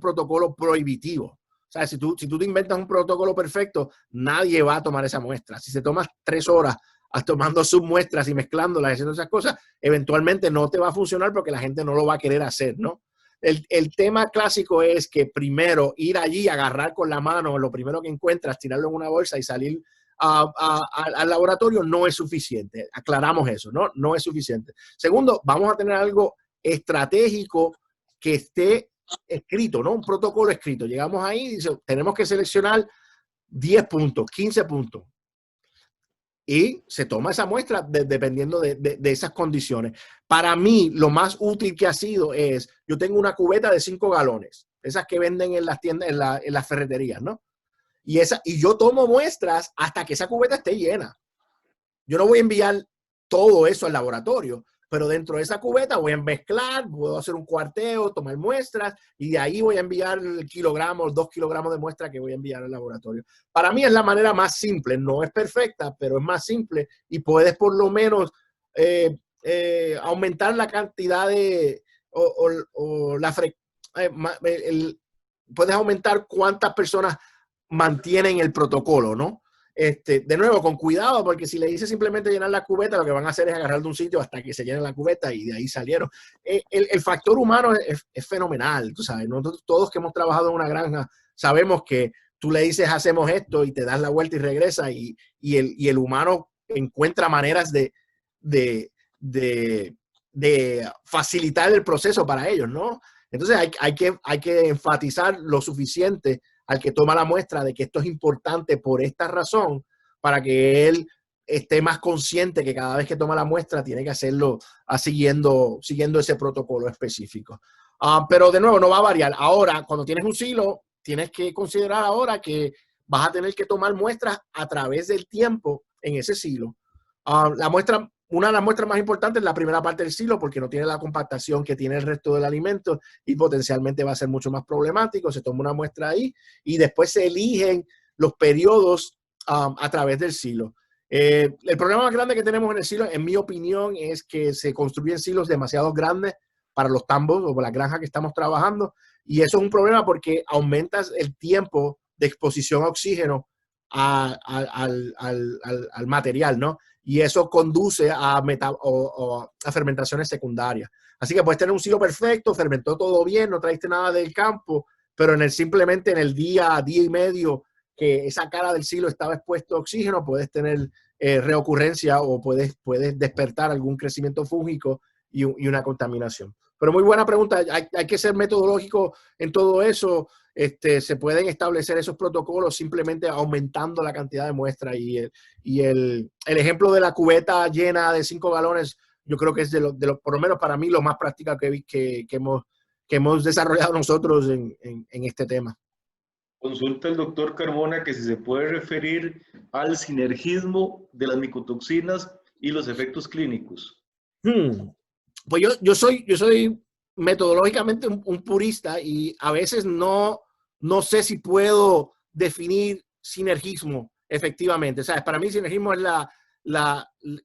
protocolo prohibitivo. O sea, si tú te inventas un protocolo perfecto, nadie va a tomar esa muestra. Si se toma 3 horas tomando submuestras y mezclándolas y haciendo esas cosas, eventualmente no te va a funcionar porque la gente no lo va a querer hacer, ¿no? El tema clásico es que primero ir allí, agarrar con la mano lo primero que encuentras, tirarlo en una bolsa y salir al laboratorio no es suficiente. Aclaramos eso, ¿no? No es suficiente. Segundo, vamos a tener algo estratégico que esté escrito, ¿no? Un protocolo escrito. Llegamos ahí y dice, tenemos que seleccionar 10 puntos, 15 puntos. Y se toma esa muestra dependiendo de esas condiciones. Para mí, lo más útil que ha sido es, yo tengo una cubeta de 5 galones, esas que venden en las tiendas, en las ferreterías, ¿no? Y yo tomo muestras hasta que esa cubeta esté llena. Yo no voy a enviar todo eso al laboratorio, pero dentro de esa cubeta voy a mezclar, puedo hacer un cuarteo, tomar muestras y de ahí voy a enviar el kilogramo, 2 kilogramos de muestra que voy a enviar al laboratorio. Para mí es la manera más simple, no es perfecta, pero es más simple y puedes por lo menos aumentar la cantidad de puedes aumentar cuántas personas mantienen el protocolo, ¿no? De nuevo, con cuidado, porque si le dices simplemente llenar la cubeta, lo que van a hacer es agarrar de un sitio hasta que se llene la cubeta y de ahí salieron. El factor humano es fenomenal, tú sabes. Nosotros todos que hemos trabajado en una granja sabemos que tú le dices hacemos esto y te das la vuelta y regresa y el humano encuentra maneras de facilitar el proceso para ellos, ¿no? Entonces hay que enfatizar lo suficiente al que toma la muestra de que esto es importante por esta razón, para que él esté más consciente que cada vez que toma la muestra tiene que hacerlo siguiendo ese protocolo específico. Pero de nuevo, no va a variar. Ahora, cuando tienes un silo, tienes que considerar ahora que vas a tener que tomar muestras a través del tiempo en ese silo. Una de las muestras más importantes es la primera parte del silo, porque no tiene la compactación que tiene el resto del alimento y potencialmente va a ser mucho más problemático. Se toma una muestra ahí y después se eligen los periodos a través del silo. El problema más grande que tenemos en el silo, en mi opinión, es que se construyen silos demasiado grandes para los tambos o la granja que estamos trabajando, y eso es un problema porque aumentas el tiempo de exposición a oxígeno al material, ¿no? Y eso conduce a fermentaciones secundarias. Así que puedes tener un silo perfecto, fermentó todo bien, no traiste nada del campo, pero simplemente en el día y medio que esa cara del silo estaba expuesto a oxígeno, puedes tener reocurrencia o puedes despertar algún crecimiento fúngico y una contaminación. Pero muy buena pregunta. Hay que ser metodológico en todo eso. Se pueden establecer esos protocolos simplemente aumentando la cantidad de muestras. Y el ejemplo de la cubeta llena de 5 galones, yo creo que es por lo menos para mí, lo más práctico que hemos desarrollado nosotros en este tema.
Consulta el doctor Carbona que si se puede referir al sinergismo de las micotoxinas y los efectos clínicos.
Pues yo soy metodológicamente un purista y a veces no sé si puedo definir sinergismo efectivamente. ¿Sabes? Para mí sinergismo es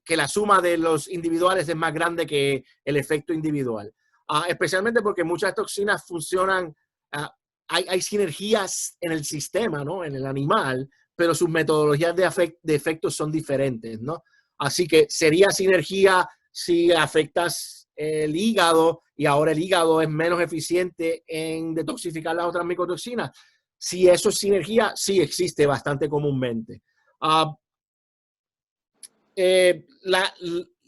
que la suma de los individuales es más grande que el efecto individual. Especialmente porque muchas toxinas funcionan, hay sinergias en el sistema, ¿no? En el animal, pero sus metodologías de efectos son diferentes, ¿no? Así que sería sinergia si afectas el hígado y ahora el hígado es menos eficiente en detoxificar las otras micotoxinas. Si eso es sinergia, sí existe bastante comúnmente.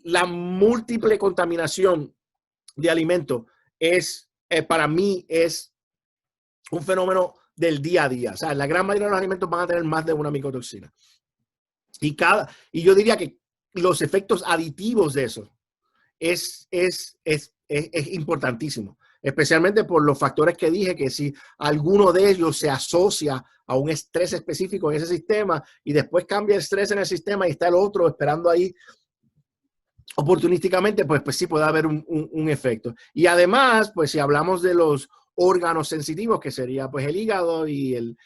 La múltiple contaminación de alimentos para mí es un fenómeno del día a día. O sea, la gran mayoría de los alimentos van a tener más de una micotoxina. Y yo diría que los efectos aditivos de eso es importantísimo, especialmente por los factores que dije, que si alguno de ellos se asocia a un estrés específico en ese sistema y después cambia el estrés en el sistema y está el otro esperando ahí oportunísticamente, pues sí puede haber un efecto. Y además, pues si hablamos de los órganos sensitivos, que sería pues el hígado y el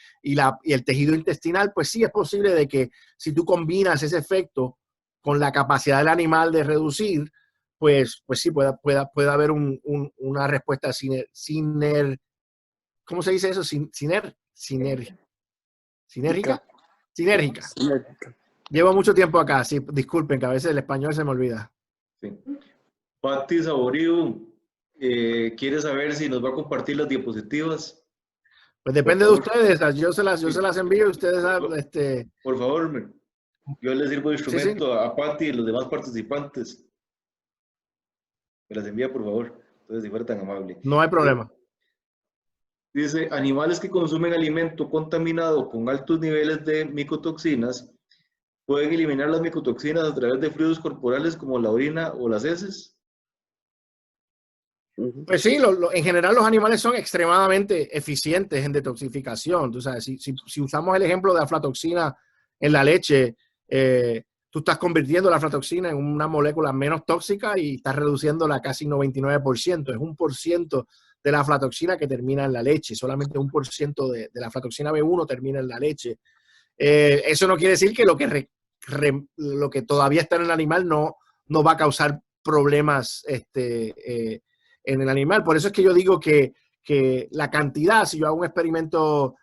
tejido intestinal, pues sí es posible de que si tú combinas ese efecto con la capacidad del animal de reducir, pues sí puede haber una respuesta ¿cómo se dice eso? Sinérgica. Llevo mucho tiempo acá, sí, disculpen que a veces el español se me olvida.
Sí. Pati Saborío quiere saber si nos va a compartir las diapositivas.
Pues depende de ustedes, yo se las envío y ustedes
Por favor, yo les sirvo de instrumento
sí.
a Pati y los demás participantes. Me las envía, por favor. Entonces, si fuera tan amable.
No hay problema.
Dice, animales que consumen alimento contaminado con altos niveles de micotoxinas pueden eliminar las micotoxinas a través de fluidos corporales como la orina o las heces.
Pues sí, en general los animales son extremadamente eficientes en detoxificación. Tú sabes, si usamos el ejemplo de la aflatoxina en la leche, tú estás convirtiendo la aflatoxina en una molécula menos tóxica y estás reduciéndola casi 99%. Es 1% de la aflatoxina que termina en la leche. Solamente 1% de la aflatoxina B1 termina en la leche. Eso no quiere decir que lo que todavía está en el animal no va a causar problemas en el animal. Por eso es que yo digo que la cantidad, si yo hago un experimento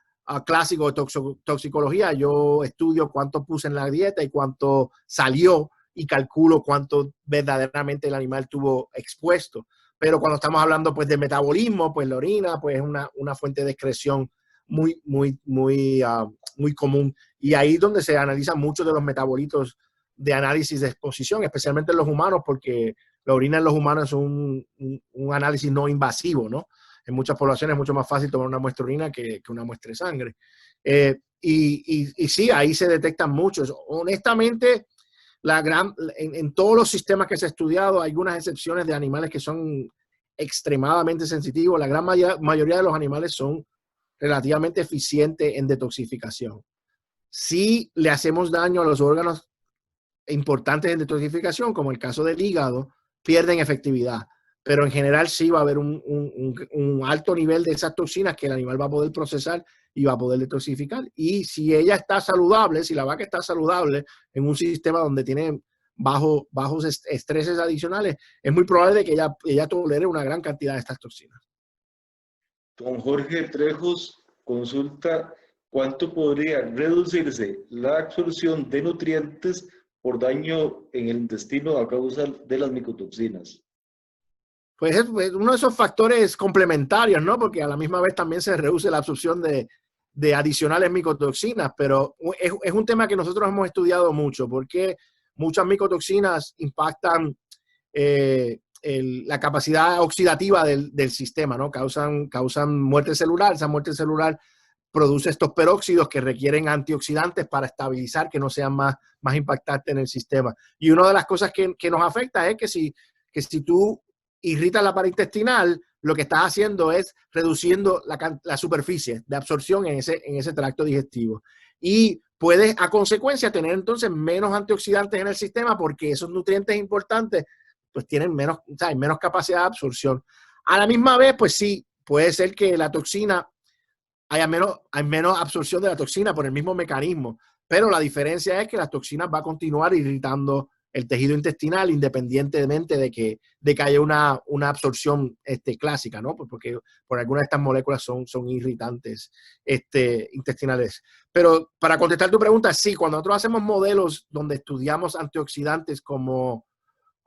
clásico de toxicología, yo estudio cuánto puse en la dieta y cuánto salió y calculo cuánto verdaderamente el animal tuvo expuesto. Pero cuando estamos hablando pues de metabolismo, pues la orina pues es una fuente de excreción muy común. Y ahí es donde se analizan muchos de los metabolitos de análisis de exposición, especialmente en los humanos, porque la orina en los humanos es un análisis no invasivo, ¿no? En muchas poblaciones es mucho más fácil tomar una muestra de orina que una muestra de sangre. Y sí, ahí se detectan muchos. Honestamente, en todos los sistemas que se ha estudiado, hay algunas excepciones de animales que son extremadamente sensitivos. La gran mayoría de los animales son relativamente eficientes en detoxificación. Si le hacemos daño a los órganos importantes en detoxificación, como el caso del hígado, pierden efectividad. Pero en general sí va a haber un alto nivel de esas toxinas que el animal va a poder procesar y va a poder detoxificar. Y si ella está saludable, si la vaca está saludable en un sistema donde tiene bajos estreses adicionales, es muy probable que ella tolere una gran cantidad de estas toxinas.
Don Jorge Trejos consulta cuánto podría reducirse la absorción de nutrientes por daño en el intestino a causa de las micotoxinas.
Pues es uno de esos factores complementarios, ¿no? Porque a la misma vez también se reduce la absorción de adicionales micotoxinas, pero es un tema que nosotros hemos estudiado mucho, porque muchas micotoxinas impactan la capacidad oxidativa del sistema, ¿no? Causan muerte celular. Esa muerte celular produce estos peróxidos que requieren antioxidantes para estabilizar, que no sean más impactantes en el sistema. Y una de las cosas que nos afecta es que si tú irritas la pared intestinal, lo que estás haciendo es reduciendo la superficie de absorción en ese tracto digestivo. Y puedes, a consecuencia, tener entonces menos antioxidantes en el sistema porque esos nutrientes importantes pues tienen menos capacidad de absorción. A la misma vez, pues sí, puede ser que la toxina hay menos absorción de la toxina por el mismo mecanismo, pero la diferencia es que las toxinas va a continuar irritando el tejido intestinal independientemente de que haya una absorción clásica, ¿no? Porque por algunas de estas moléculas son irritantes intestinales. Pero para contestar tu pregunta, sí, cuando nosotros hacemos modelos donde estudiamos antioxidantes como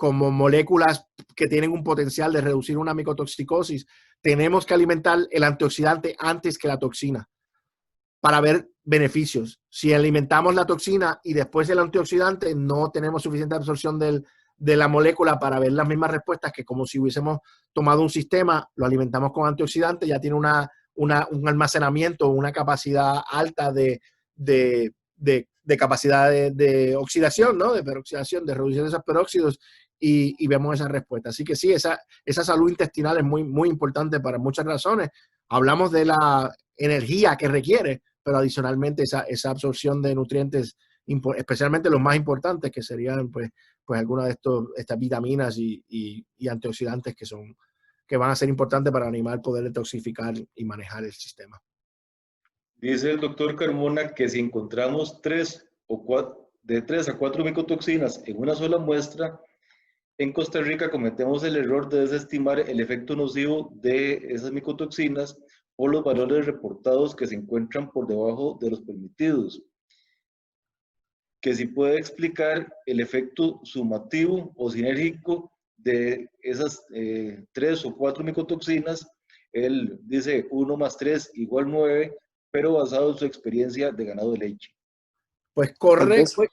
moléculas que tienen un potencial de reducir una micotoxicosis, tenemos que alimentar el antioxidante antes que la toxina para ver beneficios. Si alimentamos la toxina y después el antioxidante, no tenemos suficiente absorción de la molécula para ver las mismas respuestas que como si hubiésemos tomado un sistema, lo alimentamos con antioxidante, ya tiene un almacenamiento, una capacidad alta de capacidad de oxidación, ¿no? De peroxidación, de reducción de esos peróxidos y vemos esa respuesta. Así que sí, esa salud intestinal es muy, muy importante para muchas razones. Hablamos de la energía que requiere, pero adicionalmente esa absorción de nutrientes, especialmente los más importantes, que serían pues algunas de estas vitaminas y antioxidantes que van a ser importantes para el animal poder detoxificar y manejar el sistema.
Dice el doctor Carmona que si encontramos de 3 a 4 micotoxinas en una sola muestra, en Costa Rica cometemos el error de desestimar el efecto nocivo de esas micotoxinas o los valores reportados que se encuentran por debajo de los permitidos. Que si puede explicar el efecto sumativo o sinérgico de esas 3 o 4 micotoxinas. Él dice 1 más 3 igual 9, pero basado en su experiencia de ganado de leche.
Pues correcto.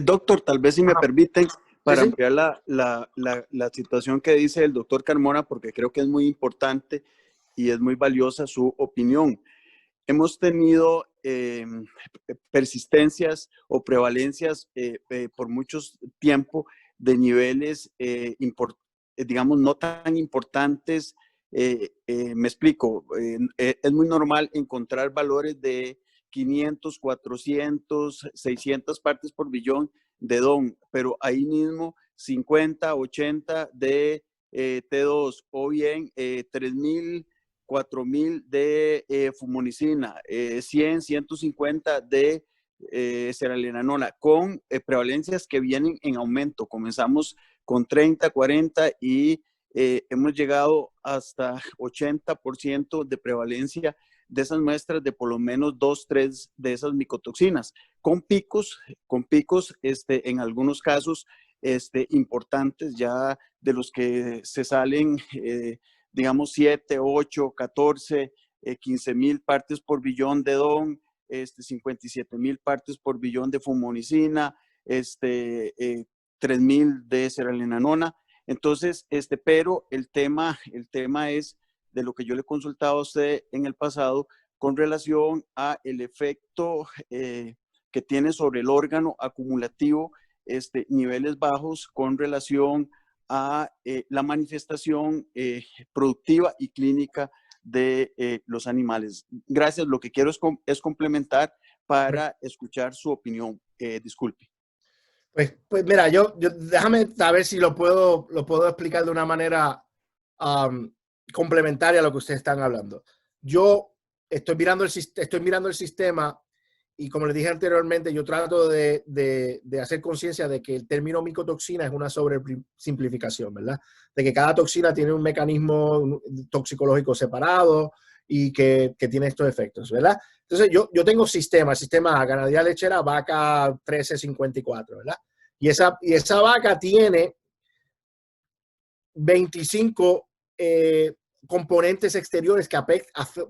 Doctor, tal vez si me permiten, para ampliar la situación que dice el doctor Carmona, porque creo que es muy importante y es muy valiosa su opinión. Hemos tenido persistencias o prevalencias por mucho tiempo de niveles, digamos, no tan importantes. Me explico, es muy normal encontrar valores de 500, 400, 600 partes por billón de DON, pero ahí mismo 50, 80 de T2 o bien 3000, 4000 de fumonicina, 100, 150 de seralenanona, con prevalencias que vienen en aumento. Comenzamos con 30, 40 y hemos llegado hasta 80% de prevalencia de esas muestras de por lo menos 2, 3 de esas micotoxinas, con picos en algunos casos importantes, ya de los que se salen, digamos, 7, 8, 14, 15,000 partes por billón de DON, 57,000 partes por billón de fumonicina, 3,000 de sertralinanona. Entonces, pero el tema es de lo que yo le consultaba a usted en el pasado con relación a el efecto que tiene sobre el órgano acumulativo, niveles bajos con relación a la manifestación productiva y clínica de los animales. Gracias, lo que quiero es complementar para escuchar su opinión. Disculpe.
Pues mira, déjame saber si lo puedo explicar de una manera complementaria a lo que ustedes están hablando. Yo estoy mirando el sistema y, como les dije anteriormente, yo trato de hacer conciencia de que el término micotoxina es una sobresimplificación, ¿verdad? De que cada toxina tiene un mecanismo toxicológico separado y que tiene estos efectos, ¿verdad? Entonces, yo tengo sistema A, ganadería lechera, vaca 1354, ¿verdad? Y esa vaca tiene 25 componentes exteriores que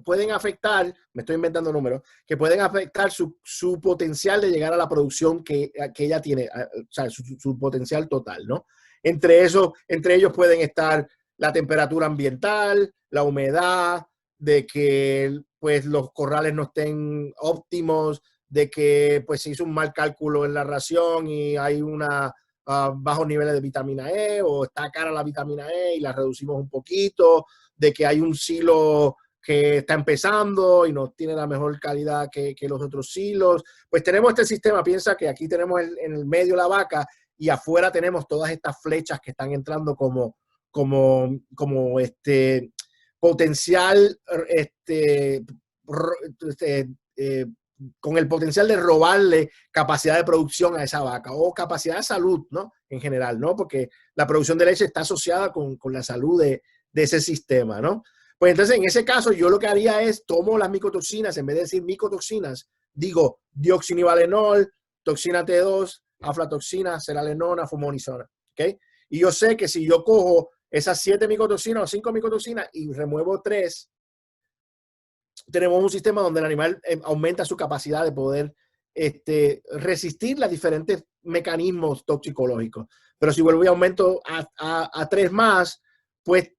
pueden afectar, me estoy inventando números, que pueden afectar su potencial de llegar a la producción que ella tiene, o sea, su potencial total, ¿no? Entre ellos pueden estar la temperatura ambiental, la humedad, de que pues los corrales no estén óptimos, de que pues se hizo un mal cálculo en la ración y hay bajos niveles de vitamina E, o está cara la vitamina E y la reducimos un poquito, de que hay un silo que está empezando y no tiene la mejor calidad que los otros silos. Pues tenemos este sistema, piensa que aquí tenemos en el medio la vaca y afuera tenemos todas estas flechas que están entrando como potencial, con el potencial de robarle capacidad de producción a esa vaca o capacidad de salud, ¿no? En general, ¿no? Porque la producción de leche está asociada con la salud de ese sistema, ¿no? Pues entonces, en ese caso, yo lo que haría es tomo las micotoxinas, en vez de decir micotoxinas, digo dioxinivalenol, toxina T2, aflatoxina, sertralinona, fumonisona, ¿ok? Y yo sé que si yo cojo esas 7 micotoxinas o 5 micotoxinas y remuevo 3, tenemos un sistema donde el animal aumenta su capacidad de poder resistir los diferentes mecanismos toxicológicos. Pero si vuelvo y aumento a 3 más, pues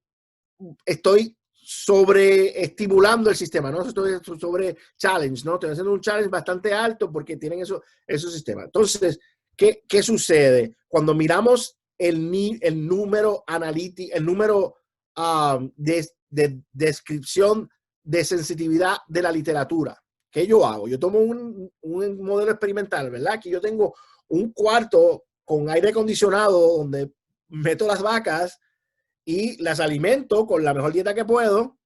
estoy sobreestimulando el sistema, ¿no? Estoy sobre challenge, ¿no? Estoy haciendo un challenge bastante alto porque tienen esos sistemas. Entonces, ¿qué sucede? Cuando miramos el número analítico, el número de descripción de sensitividad de la literatura, ¿qué yo hago? Yo tomo un modelo experimental, ¿verdad? Aquí yo tengo un cuarto con aire acondicionado donde meto las vacas y las alimento con la mejor dieta que puedo,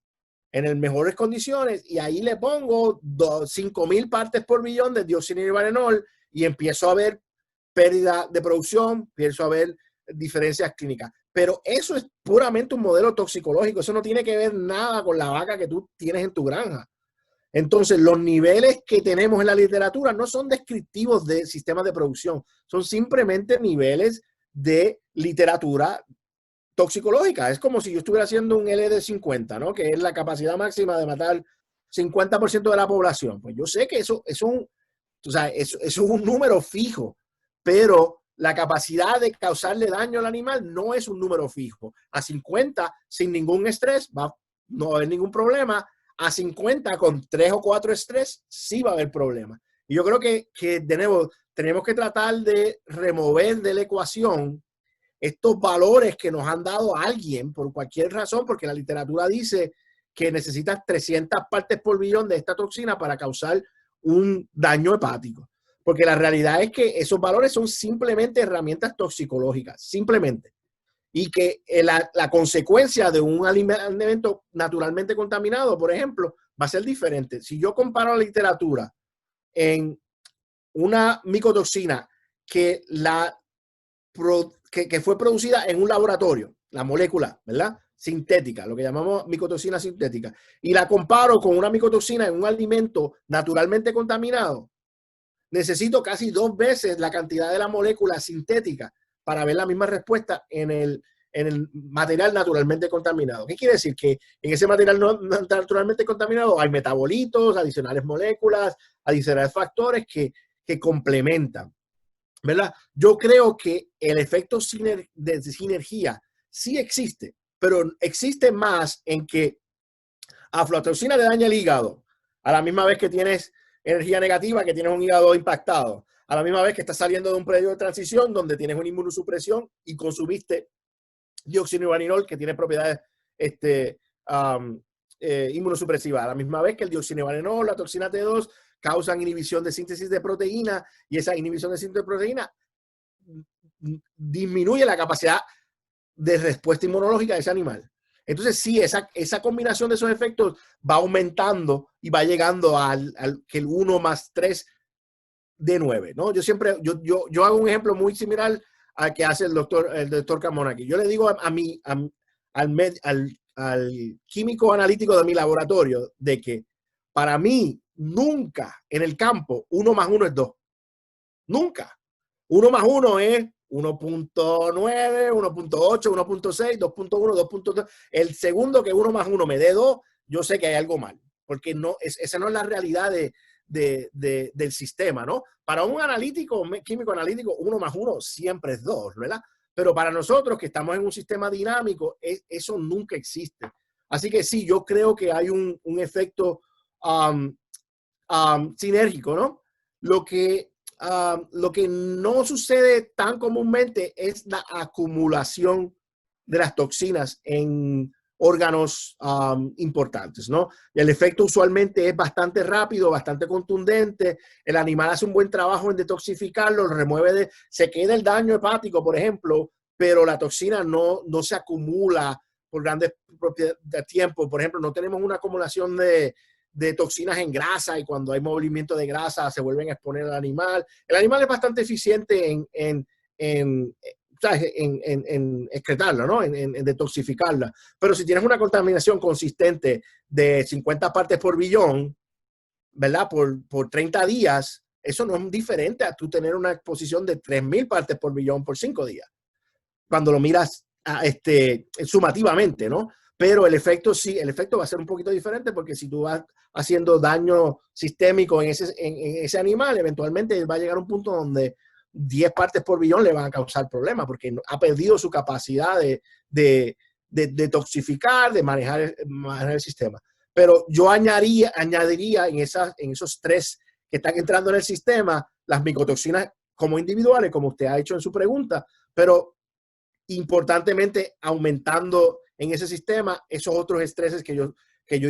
en las mejores condiciones, y ahí le pongo 5,000 partes por billón de dioxinivalenol y empiezo a ver pérdida de producción, empiezo a ver diferencias clínicas. Pero eso es puramente un modelo toxicológico, eso no tiene que ver nada con la vaca que tú tienes en tu granja. Entonces, los niveles que tenemos en la literatura no son descriptivos de sistemas de producción, son simplemente niveles de literatura toxicológica. Es como si yo estuviera haciendo un LD50, ¿no? Que es la capacidad máxima de matar 50% de la población. Pues yo sé que eso es un número fijo, pero la capacidad de causarle daño al animal no es un número fijo. A 50, sin ningún estrés, no va a haber ningún problema. A 50, con 3 o 4 estrés, sí va a haber problema. Y yo creo que tenemos que tratar de remover de la ecuación estos valores que nos han dado a alguien por cualquier razón, porque la literatura dice que necesitas 300 partes por billón de esta toxina para causar un daño hepático. Porque la realidad es que esos valores son simplemente herramientas toxicológicas, simplemente. Y que la consecuencia de un alimento naturalmente contaminado, por ejemplo, va a ser diferente. Si yo comparo la literatura en una micotoxina que fue producida en un laboratorio, la molécula, ¿verdad? Sintética, lo que llamamos micotoxina sintética, y la comparo con una micotoxina en un alimento naturalmente contaminado, necesito casi 2 veces la cantidad de la molécula sintética para ver la misma respuesta en el material naturalmente contaminado. ¿Qué quiere decir? Que en ese material naturalmente contaminado hay metabolitos, adicionales moléculas, adicionales factores que complementan, ¿verdad? Yo creo que el efecto de sinergia sí existe, pero existe más en que aflatoxina le daña el hígado a la misma vez que tienes energía negativa, que tienes un hígado impactado, a la misma vez que estás saliendo de un periodo de transición donde tienes una inmunosupresión y consumiste dioxinivalinol que tiene propiedades inmunosupresivas, a la misma vez que el dioxinivalinol, la toxina T2 causan inhibición de síntesis de proteína, y esa inhibición de síntesis de proteína disminuye la capacidad de respuesta inmunológica de ese animal. Entonces, sí, esa combinación de esos efectos va aumentando y va llegando al que el 1 más 3 de 9, ¿no? Yo hago un ejemplo muy similar al que hace el doctor Carmona aquí. Yo le digo al químico analítico de mi laboratorio de que para mí nunca en el campo 1 más 1 es 2. Nunca. 1 más 1 es 1.9, 1.8, 1.6, 2.1, 2.3. El segundo que 1 más 1 me dé 2, yo sé que hay algo mal, porque esa no es la realidad del sistema, ¿no? Para un analítico, un químico analítico, 1 más 1 siempre es 2, ¿verdad? Pero para nosotros que estamos en un sistema dinámico, eso nunca existe. Así que sí, yo creo que hay un efecto sinérgico, ¿no? Lo que no sucede tan comúnmente es la acumulación de las toxinas en órganos importantes, ¿no? El efecto usualmente es bastante rápido, bastante contundente. El animal hace un buen trabajo en detoxificarlo, se queda el daño hepático, por ejemplo, pero la toxina no se acumula por grandes de tiempo. Por ejemplo, no tenemos una acumulación de toxinas en grasa, y cuando hay movimiento de grasa se vuelven a exponer al animal. El animal es bastante eficiente en excretarla, ¿no? En detoxificarla. Pero si tienes una contaminación consistente de 50 partes por billón, ¿verdad? Por 30 días, eso no es diferente a tú tener una exposición de 3,000 partes por billón por 5 días. Cuando lo miras sumativamente, ¿no? Pero el efecto va a ser un poquito diferente, porque si tú vas haciendo daño sistémico en ese animal, eventualmente va a llegar a un punto donde 10 partes por billón le van a causar problemas, porque ha perdido su capacidad de toxificar, de manejar el sistema. Pero yo añadiría en esos 3 que están entrando en el sistema, las micotoxinas como individuales, como usted ha hecho en su pregunta, pero importantemente aumentando en ese sistema esos otros estreses que yo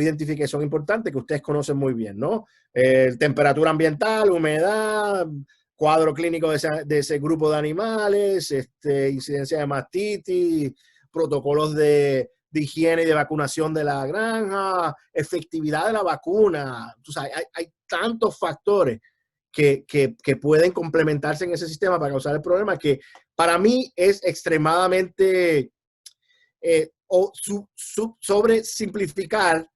identifiqué son importantes, que ustedes conocen muy bien, ¿no? Temperatura ambiental, humedad, cuadro clínico de ese grupo de animales, incidencia de mastitis, protocolos de higiene y de vacunación de la granja, efectividad de la vacuna. O sea, hay tantos factores que pueden complementarse en ese sistema para causar el problema, que para mí es extremadamente sobre simplificar,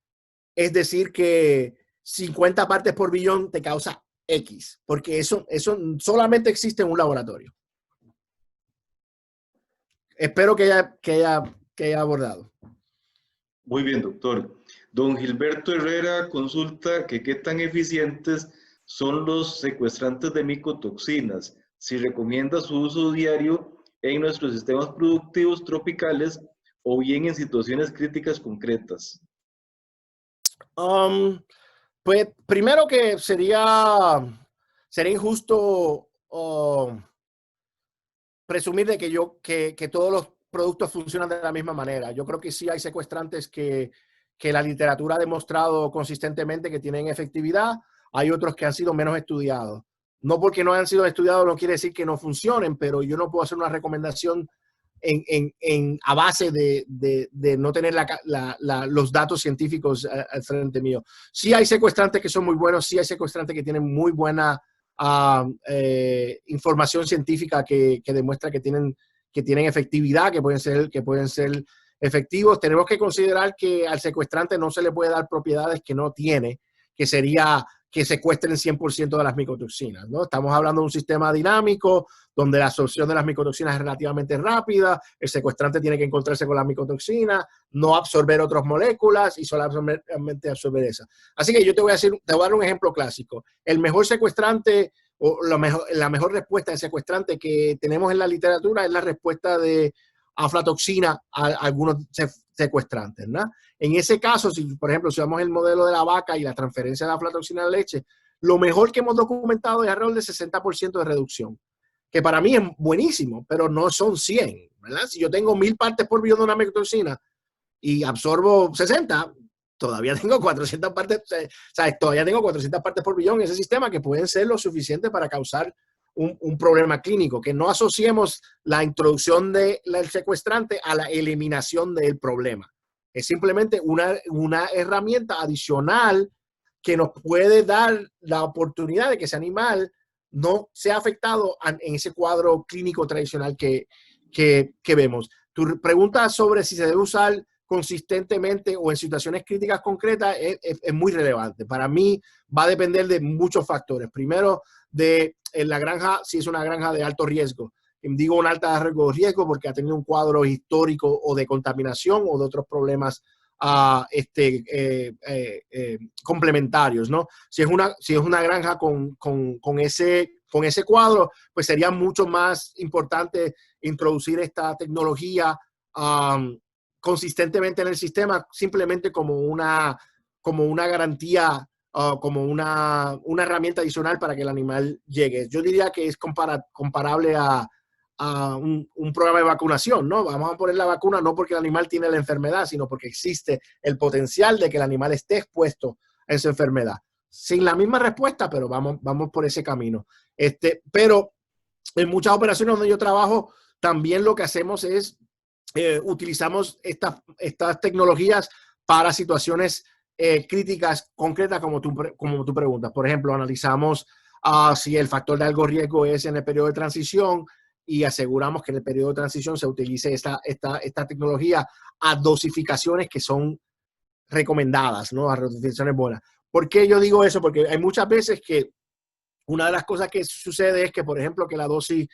es decir que 50 partes por billón te causa X, porque eso solamente existe en un laboratorio. Espero que haya abordado.
Muy bien, doctor. Don Gilberto Herrera consulta que qué tan eficientes son los secuestrantes de micotoxinas, si recomienda su uso diario en nuestros sistemas productivos tropicales o bien en situaciones críticas concretas.
Pues primero que sería injusto presumir de que todos los productos funcionan de la misma manera. Yo creo que sí hay secuestrantes que la literatura ha demostrado consistentemente que tienen efectividad. Hay otros que han sido menos estudiados. No porque no hayan sido estudiados no quiere decir que no funcionen, pero yo no puedo hacer una recomendación a base de no tener los datos científicos al frente mío. Sí hay secuestrantes que son muy buenos, sí hay secuestrantes que tienen muy buena información científica que demuestra que que tienen efectividad, que pueden ser efectivos. Tenemos que considerar que al secuestrante no se le puede dar propiedades que no tiene, que sería que secuestren 100% de las micotoxinas, ¿no? Estamos hablando de un sistema dinámico donde la absorción de las micotoxinas es relativamente rápida, el secuestrante tiene que encontrarse con las micotoxinas, no absorber otras moléculas y solamente absorber esas. Así que yo te voy a dar un ejemplo clásico. El mejor secuestrante o la mejor respuesta de secuestrante que tenemos en la literatura es la respuesta de aflatoxina a algunos secuestrantes, ¿no? En ese caso, si por ejemplo, si vamos el modelo de la vaca y la transferencia de la aflatoxina a la leche, lo mejor que hemos documentado es alrededor de 60% de reducción, que para mí es buenísimo, pero no son 100, ¿verdad? Si yo tengo 1000 partes por billón de una micotoxina y absorbo 60, todavía tengo 400 partes, o sea, todavía tengo 400 partes por billón en ese sistema que pueden ser lo suficiente para causar un problema clínico, que no asociemos la introducción del secuestrante a la eliminación del problema. Es simplemente una herramienta adicional que nos puede dar la oportunidad de que ese animal no sea afectado en ese cuadro clínico tradicional que vemos. Tu pregunta sobre si se debe usar consistentemente o en situaciones críticas concretas es muy relevante. Para mí va a depender de muchos factores. Primero, de la granja, si es una granja de alto riesgo. Digo un alto riesgo porque ha tenido un cuadro histórico o de contaminación o de otros problemas complementarios, ¿no? Si es una granja con ese cuadro, pues sería mucho más importante introducir esta tecnología consistentemente en el sistema, simplemente como una garantía, como una herramienta adicional para que el animal llegue. Yo diría que es comparable a un programa de vacunación, ¿no? Vamos a poner la vacuna no porque el animal tiene la enfermedad, sino porque existe el potencial de que el animal esté expuesto a esa enfermedad. Sin la misma respuesta, pero vamos por ese camino. Pero en muchas operaciones donde yo trabajo, también lo que hacemos es utilizamos estas tecnologías para situaciones críticas concretas como tú preguntas. Por ejemplo, analizamos si el factor de alto riesgo es en el periodo de transición y aseguramos que en el periodo de transición se utilice esta tecnología a dosificaciones que son recomendadas, ¿no? A dosificaciones buenas. ¿Por qué yo digo eso? Porque hay muchas veces que una de las cosas que sucede es que, por ejemplo, que la dosis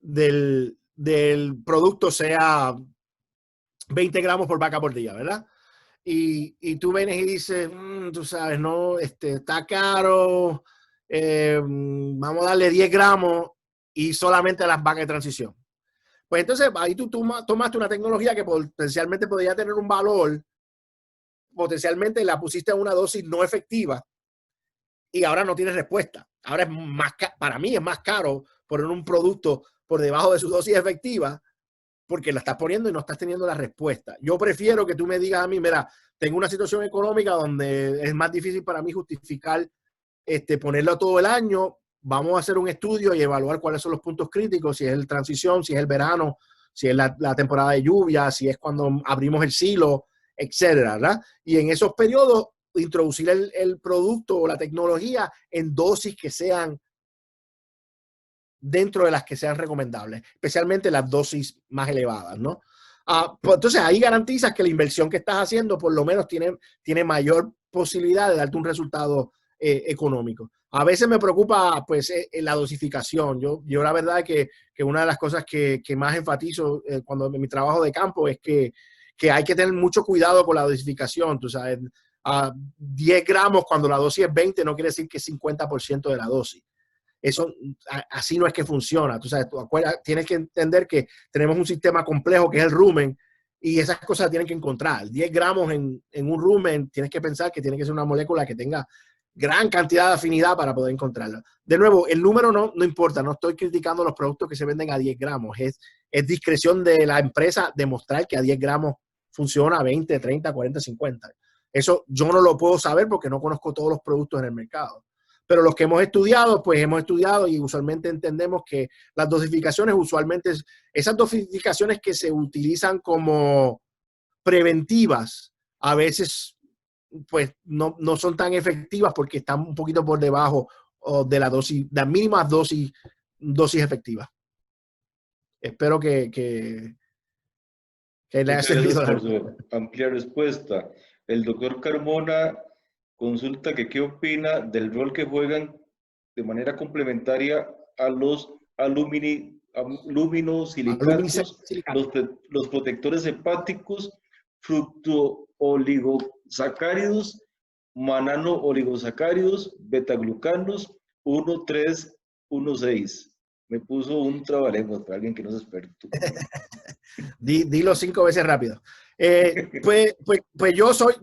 del producto sea 20 gramos por vaca por día, ¿verdad? Y tú vienes y dices, tú sabes, no, está caro, vamos a darle 10 gramos y solamente a las vacas de transición. Pues entonces ahí tú tomaste una tecnología que potencialmente podría tener un valor, potencialmente la pusiste a una dosis no efectiva y ahora no tienes respuesta. Ahora es para mí es más caro poner un producto por debajo de su dosis efectiva porque la estás poniendo y no estás teniendo la respuesta. Yo prefiero que tú me digas a mí, mira, tengo una situación económica donde es más difícil para mí justificar ponerlo todo el año. Vamos a hacer un estudio y evaluar cuáles son los puntos críticos, si es el transición, si es el verano, si es la temporada de lluvia, si es cuando abrimos el silo, etcétera, ¿verdad? Y en esos periodos introducir el producto o la tecnología en dosis que sean dentro de las que sean recomendables, especialmente las dosis más elevadas, ¿no? Pues entonces ahí garantizas que la inversión que estás haciendo por lo menos tiene mayor posibilidad de darte un resultado económico. A veces me preocupa pues la dosificación. Yo la verdad que una de las cosas que más enfatizo cuando en mi trabajo de campo es que hay que tener mucho cuidado con la dosificación. Tú sabes, 10 gramos cuando la dosis es 20 no quiere decir que es 50% de la dosis. Eso así no es que funciona. Tú sabes, tienes que entender que tenemos un sistema complejo que es el rumen y esas cosas tienen que encontrar. 10 gramos en un rumen, tienes que pensar que tiene que ser una molécula que tenga gran cantidad de afinidad para poder encontrarla. De nuevo, el número no importa. No estoy criticando los productos que se venden a 10 gramos. Es discreción de la empresa demostrar que a 10 gramos funciona a 20, 30, 40, 50. Eso yo no lo puedo saber porque no conozco todos los productos en el mercado. Pero los que hemos estudiado, pues hemos estudiado y usualmente entendemos que las dosificaciones, esas dosificaciones que se utilizan como preventivas, a veces pues no son tan efectivas porque están un poquito por debajo de la dosis, la mínima dosis dosis efectiva. Espero que le haya
Muchas gracias
servido.
por su amplia respuesta. El doctor Carmona consulta que qué opina del rol que juegan de manera complementaria a los luminosilicatos,
Aluminisilicato.
los protectores hepáticos, fructooligosacáridos, manano-oligosacáridos, betaglucanos, 1,3,1,6. Me puso un trabalenguas para alguien que no es experto.
Dilo 5 veces rápido. Pues yo soy,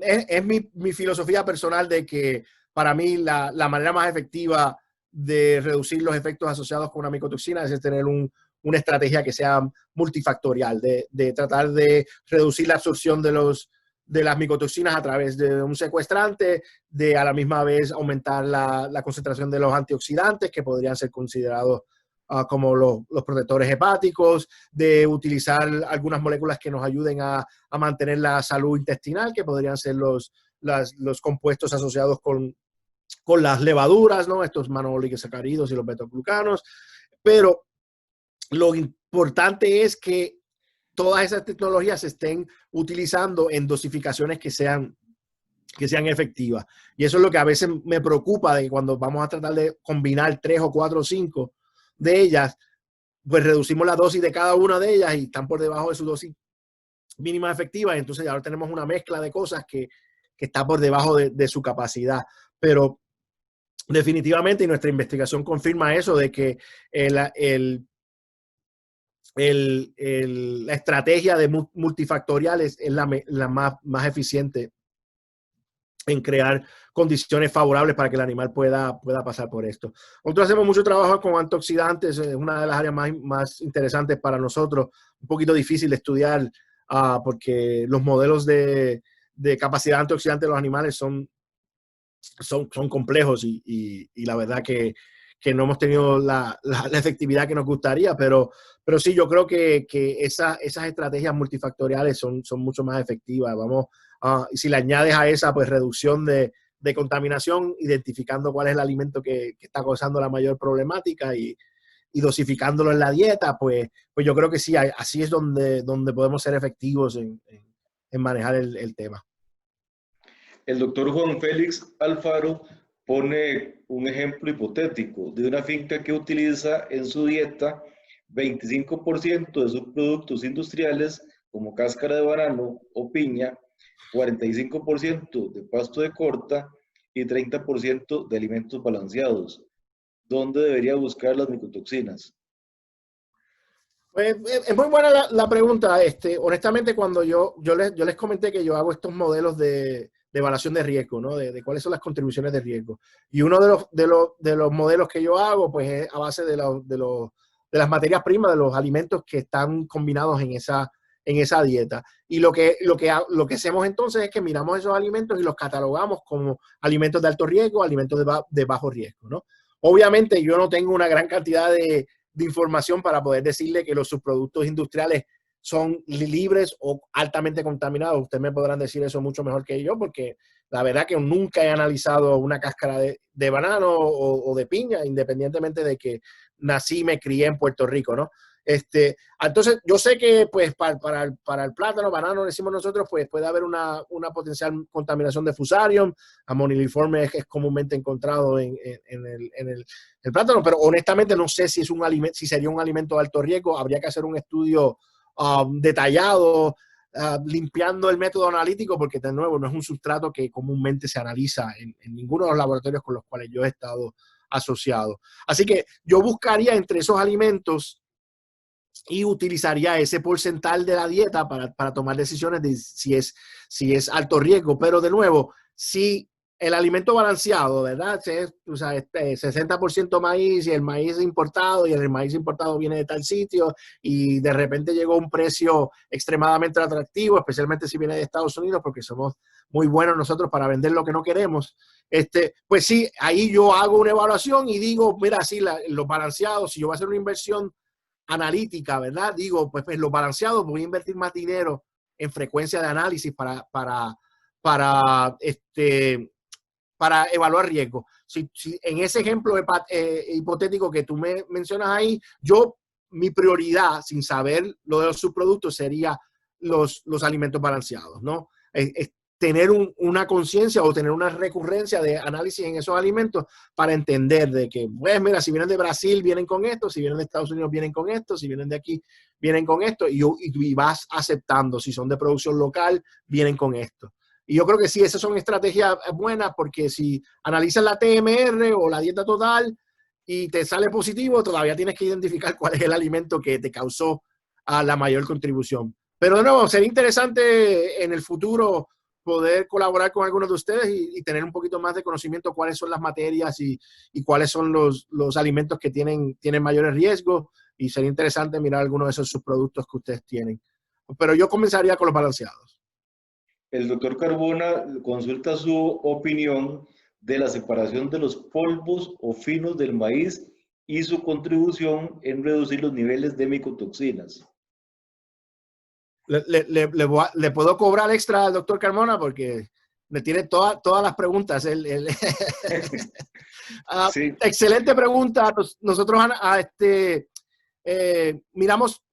es mi filosofía personal de que para mí la manera más efectiva de reducir los efectos asociados con una micotoxina es tener una estrategia que sea multifactorial, de tratar de reducir la absorción de las micotoxinas a través de un secuestrante, de a la misma vez aumentar la concentración de los antioxidantes que podrían ser considerados como los protectores hepáticos, de utilizar algunas moléculas que nos ayuden a mantener la salud intestinal, que podrían ser los compuestos asociados con las levaduras, ¿no? Estos manooligosacáridos y los betaglucanos. Pero lo importante es que todas esas tecnologías se estén utilizando en dosificaciones que sean efectivas. Y eso es lo que a veces me preocupa, de que cuando vamos a tratar de combinar 3 o 4 o 5 de ellas, pues reducimos la dosis de cada una de ellas y están por debajo de su dosis mínima efectiva. Y entonces ahora tenemos una mezcla de cosas que está por debajo de su capacidad. Pero definitivamente, y nuestra investigación confirma eso, de que la estrategia de multifactorial es la más eficiente en crear condiciones favorables para que el animal pueda pasar por esto. Nosotros hacemos mucho trabajo con antioxidantes, es una de las áreas más interesantes para nosotros, un poquito difícil de estudiar porque los modelos de capacidad antioxidante de los animales son complejos y la verdad que no hemos tenido la efectividad que nos gustaría, pero sí, yo creo que esas estrategias multifactoriales son mucho más efectivas. Y si le añades a esa, pues reducción de contaminación, identificando cuál es el alimento que está causando la mayor problemática y dosificándolo en la dieta, pues yo creo que sí, así es donde podemos ser efectivos en manejar el tema.
El doctor Juan Félix Alfaro pone un ejemplo hipotético de una finca que utiliza en su dieta 25% de subproductos industriales como cáscara de banano o piña, 45% de pasto de corta y 30% de alimentos balanceados. ¿Dónde debería buscar las micotoxinas?
Pues, es muy buena la pregunta. Honestamente, cuando yo les comenté que yo hago estos modelos de evaluación de riesgo, ¿no? De cuáles son las contribuciones de riesgo. Y uno de los modelos que yo hago, pues es a base de las materias primas, de los alimentos que están combinados en esa dieta. Y lo que hacemos entonces es que miramos esos alimentos y los catalogamos como alimentos de alto riesgo, alimentos de bajo riesgo, ¿no? Obviamente yo no tengo una gran cantidad de información para poder decirle que los subproductos industriales son libres o altamente contaminados. Ustedes me podrán decir eso mucho mejor que yo, porque la verdad que nunca he analizado una cáscara de banano o de piña, independientemente de que nací y me crié en Puerto Rico, ¿no? Entonces, yo sé que pues para el plátano, banano, decimos nosotros, pues puede haber una potencial contaminación de Fusarium. Amoniliforme es comúnmente encontrado en el plátano, pero honestamente no sé si sería un alimento de alto riesgo. Habría que hacer un estudio detallado, limpiando el método analítico, porque de nuevo no es un sustrato que comúnmente se analiza en ninguno de los laboratorios con los cuales yo he estado asociado. Así que yo buscaría entre esos alimentos y utilizaría ese porcentaje de la dieta para tomar decisiones de si es alto riesgo. Pero de nuevo, si el alimento balanceado, ¿verdad? O sea, 60% maíz y el maíz importado, y el maíz importado viene de tal sitio y de repente llegó a un precio extremadamente atractivo, especialmente si viene de Estados Unidos, porque somos muy buenos nosotros para vender lo que no queremos. Pues sí, ahí yo hago una evaluación y digo, mira, sí, los balanceados, si yo voy a hacer una inversión analítica, ¿verdad? Digo, pues lo balanceado, voy a invertir más dinero en frecuencia de análisis para para evaluar riesgo. Si en ese ejemplo hipotético que tú me mencionas ahí, mi prioridad, sin saber lo de los subproductos, sería los alimentos balanceados, ¿no? Tener una conciencia o tener una recurrencia de análisis en esos alimentos para entender de que, pues mira, si vienen de Brasil, vienen con esto, si vienen de Estados Unidos, vienen con esto, si vienen de aquí, vienen con esto, y vas aceptando. Si son de producción local, vienen con esto. Y yo creo que sí, esas son estrategias buenas, porque si analizas la TMR o la dieta total y te sale positivo, todavía tienes que identificar cuál es el alimento que te causó la mayor contribución. Pero de nuevo, sería interesante en el futuro poder colaborar con algunos de ustedes y tener un poquito más de conocimiento cuáles son las materias y cuáles son los alimentos que tienen mayores riesgos, y sería interesante mirar algunos de esos subproductos que ustedes tienen. Pero yo comenzaría con los balanceados.
El doctor Carbona consulta su opinión de la separación de los polvos o finos del maíz y su contribución en reducir los niveles de micotoxinas.
Le puedo cobrar extra al doctor Carmona porque me tiene todas las preguntas.
Sí.
Excelente pregunta. Nosotros miramos,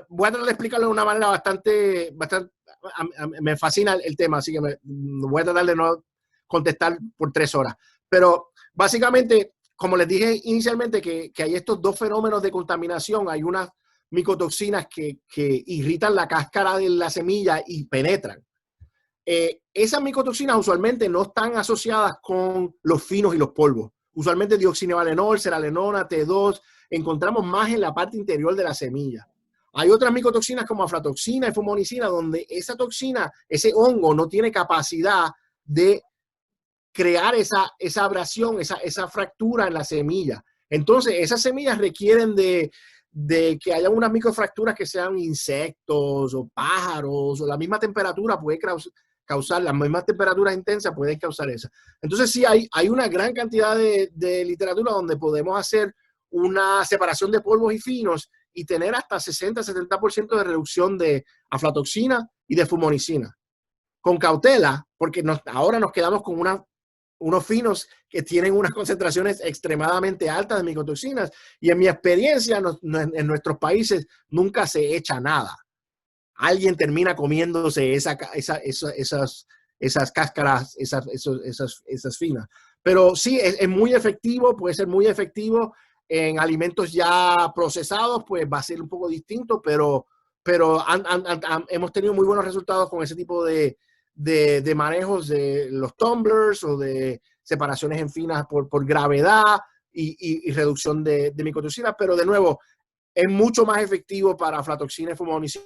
voy a tratar de explicarlo de una manera bastante me fascina el tema, así que voy a tratar de no contestar por 3 horas. Pero básicamente, como les dije inicialmente, que hay estos dos fenómenos de contaminación. Hay unas micotoxinas que irritan la cáscara de la semilla y penetran. Esas micotoxinas usualmente no están asociadas con los finos y los polvos. Usualmente dioxinivalenol, seralenona, T2, encontramos más en la parte interior de la semilla. Hay otras micotoxinas como aflatoxina y fumonicina, donde esa toxina, ese hongo, no tiene capacidad de crear esa abrasión, esa fractura en la semilla. Entonces, esas semillas requieren de que haya unas microfracturas que sean insectos o pájaros, o la misma temperatura puede causar, las mismas temperaturas intensas pueden causar eso. Entonces, sí, hay una gran cantidad de literatura donde podemos hacer una separación de polvos y finos y tener hasta 60-70% de reducción de aflatoxina y de fumonicina. Con cautela, porque ahora nos quedamos con unos finos que tienen unas concentraciones extremadamente altas de micotoxinas, y en mi experiencia en nuestros países nunca se echa nada. Alguien termina comiéndose esas cáscaras, esas finas. Pero sí, es muy efectivo, puede ser muy efectivo en alimentos ya procesados, pues va a ser un poco distinto, pero hemos tenido muy buenos resultados con ese tipo de manejos de los tumblers o de separaciones en finas por gravedad y reducción de micotoxinas. Pero de nuevo, es mucho más efectivo para aflatoxina y fumonicina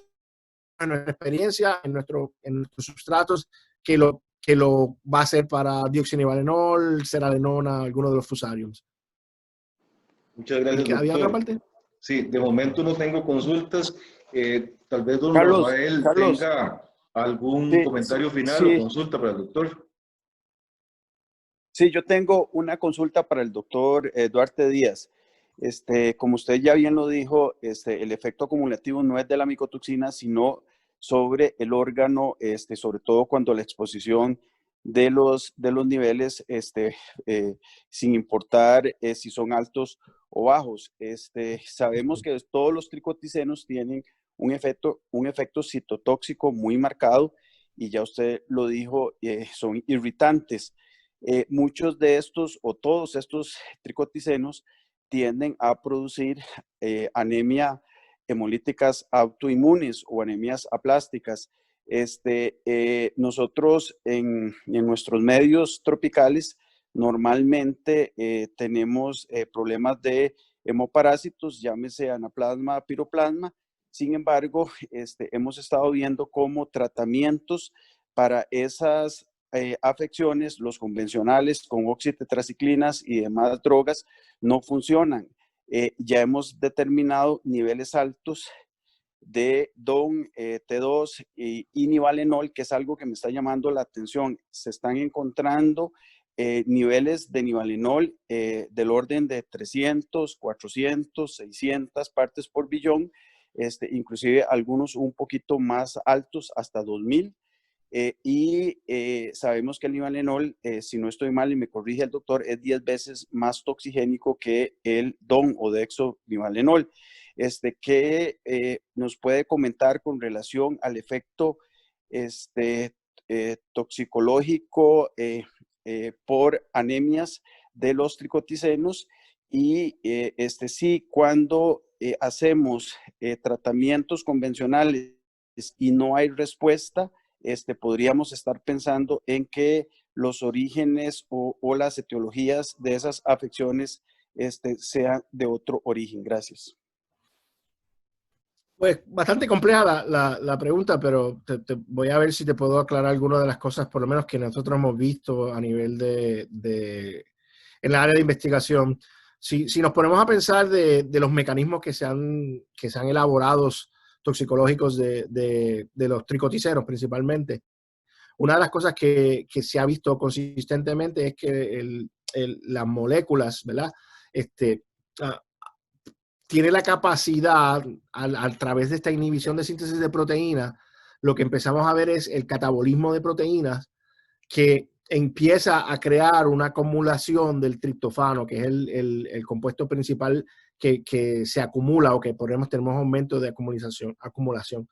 en nuestra experiencia, en nuestros sustratos, que lo va a ser para dioxinivalenol, seralenona, alguno de los fusariums.
Muchas gracias, doctor.
¿Había otra parte?
Sí, de momento no tengo consultas. Tal vez don
Carlos,
Rafael tenga algún comentario final o consulta para el doctor.
Sí, yo tengo una consulta para el doctor Duarte Díaz. Como usted ya bien lo dijo, el efecto acumulativo no es de la micotoxina, sino sobre el órgano, sobre todo cuando la exposición de los niveles, sin importar si son altos o bajos. Sabemos que todos los tricoticenos tienen un efecto citotóxico muy marcado, y ya usted lo dijo, son irritantes. Muchos de estos o todos estos tricoticenos tienden a producir anemia hemolíticas autoinmunes o anemias aplásticas. Nosotros en nuestros medios tropicales normalmente tenemos problemas de hemoparásitos, llámese anaplasma, piroplasma. Sin embargo, hemos estado viendo cómo tratamientos para esas afecciones, los convencionales con oxitetraciclinas y demás drogas, no funcionan. Ya hemos determinado niveles altos de DON, T2 y nivalenol, que es algo que me está llamando la atención. Se están encontrando niveles de nivalenol del orden de 300, 400, 600 partes por billón, inclusive algunos un poquito más altos, hasta 2000. Sabemos que el nivalenol, si no estoy mal y me corrige el doctor, es 10 veces más toxigénico que el DON o dexonivalenol. ¿Qué nos puede comentar con relación al efecto toxicológico por anemias de los tricoticenos? Y sí, cuando hacemos tratamientos convencionales y no hay respuesta, podríamos estar pensando en que los orígenes o las etiologías de esas afecciones sean de otro origen. Gracias.
Pues bastante compleja la pregunta, pero te voy a ver si te puedo aclarar algunas de las cosas, por lo menos que nosotros hemos visto a nivel en el área de investigación. Si nos ponemos a pensar de los mecanismos que se han elaborado toxicológicos de los tricoticeros principalmente, una de las cosas que se ha visto consistentemente es que las moléculas, ¿verdad? Tiene la capacidad, a través de esta inhibición de síntesis de proteínas, lo que empezamos a ver es el catabolismo de proteínas que empieza a crear una acumulación del triptofano, que es el compuesto principal que se acumula o que tenemos aumento de acumulación.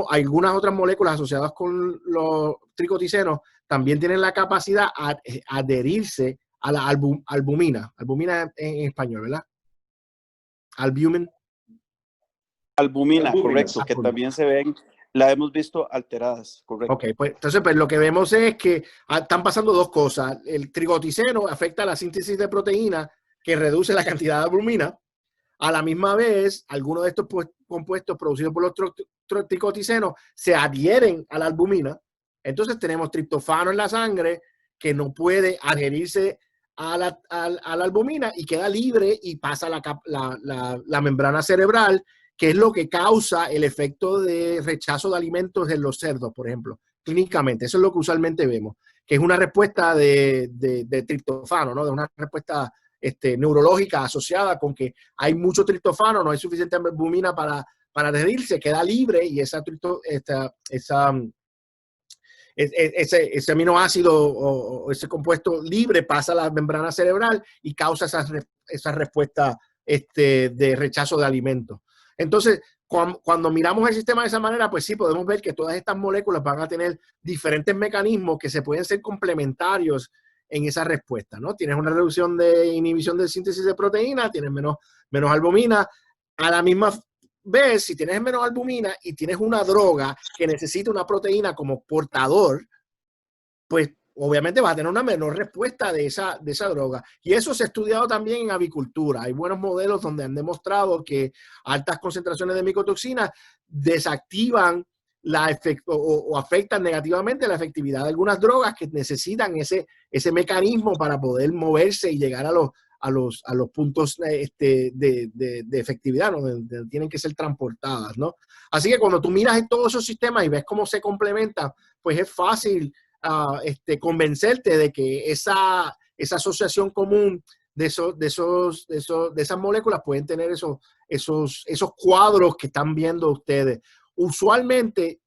Algunas otras moléculas asociadas con los tricoticenos también tienen la capacidad de adherirse a la albumina. Albumina en español, ¿verdad? Albumin.
Albumina, correcto, que también se ven, la hemos visto alteradas, correcto.
Ok, pues entonces pues, lo que vemos es que están pasando dos cosas. El tricoticeno afecta la síntesis de proteína, que reduce la cantidad de albumina. A la misma vez, algunos de estos compuestos producidos por los tricoticenos se adhieren a la albumina. Entonces tenemos triptofano en la sangre que no puede adherirse a la albumina y queda libre y pasa la membrana cerebral, que es lo que causa el efecto de rechazo de alimentos en los cerdos, por ejemplo, clínicamente. Eso es lo que usualmente vemos, que es una respuesta de triptofano, ¿no? De una respuesta neurológica asociada con que hay mucho triptofano, no hay suficiente albumina para adherirse, queda libre y ese aminoácido o ese compuesto libre pasa a la membrana cerebral y causa esa respuesta de rechazo de alimentos. Entonces, cuando miramos el sistema de esa manera, pues sí, podemos ver que todas estas moléculas van a tener diferentes mecanismos que se pueden ser complementarios en esa respuesta, ¿no? Tienes una reducción de inhibición de síntesis de proteína, tienes menos albumina. A la misma vez, si tienes menos albumina y tienes una droga que necesita una proteína como portador, pues obviamente vas a tener una menor respuesta de esa droga. Y eso se ha estudiado también en avicultura. Hay buenos modelos donde han demostrado que altas concentraciones de micotoxinas desactivan o afectan negativamente la efectividad de algunas drogas que necesitan ese mecanismo para poder moverse y llegar a los puntos de efectividad, ¿no? Donde tienen que ser transportadas, ¿no? Así que cuando tú miras en todos esos sistemas y ves cómo se complementan, pues es fácil convencerte de que esa asociación común de esas moléculas pueden tener esos cuadros que están viendo ustedes. Usualmente,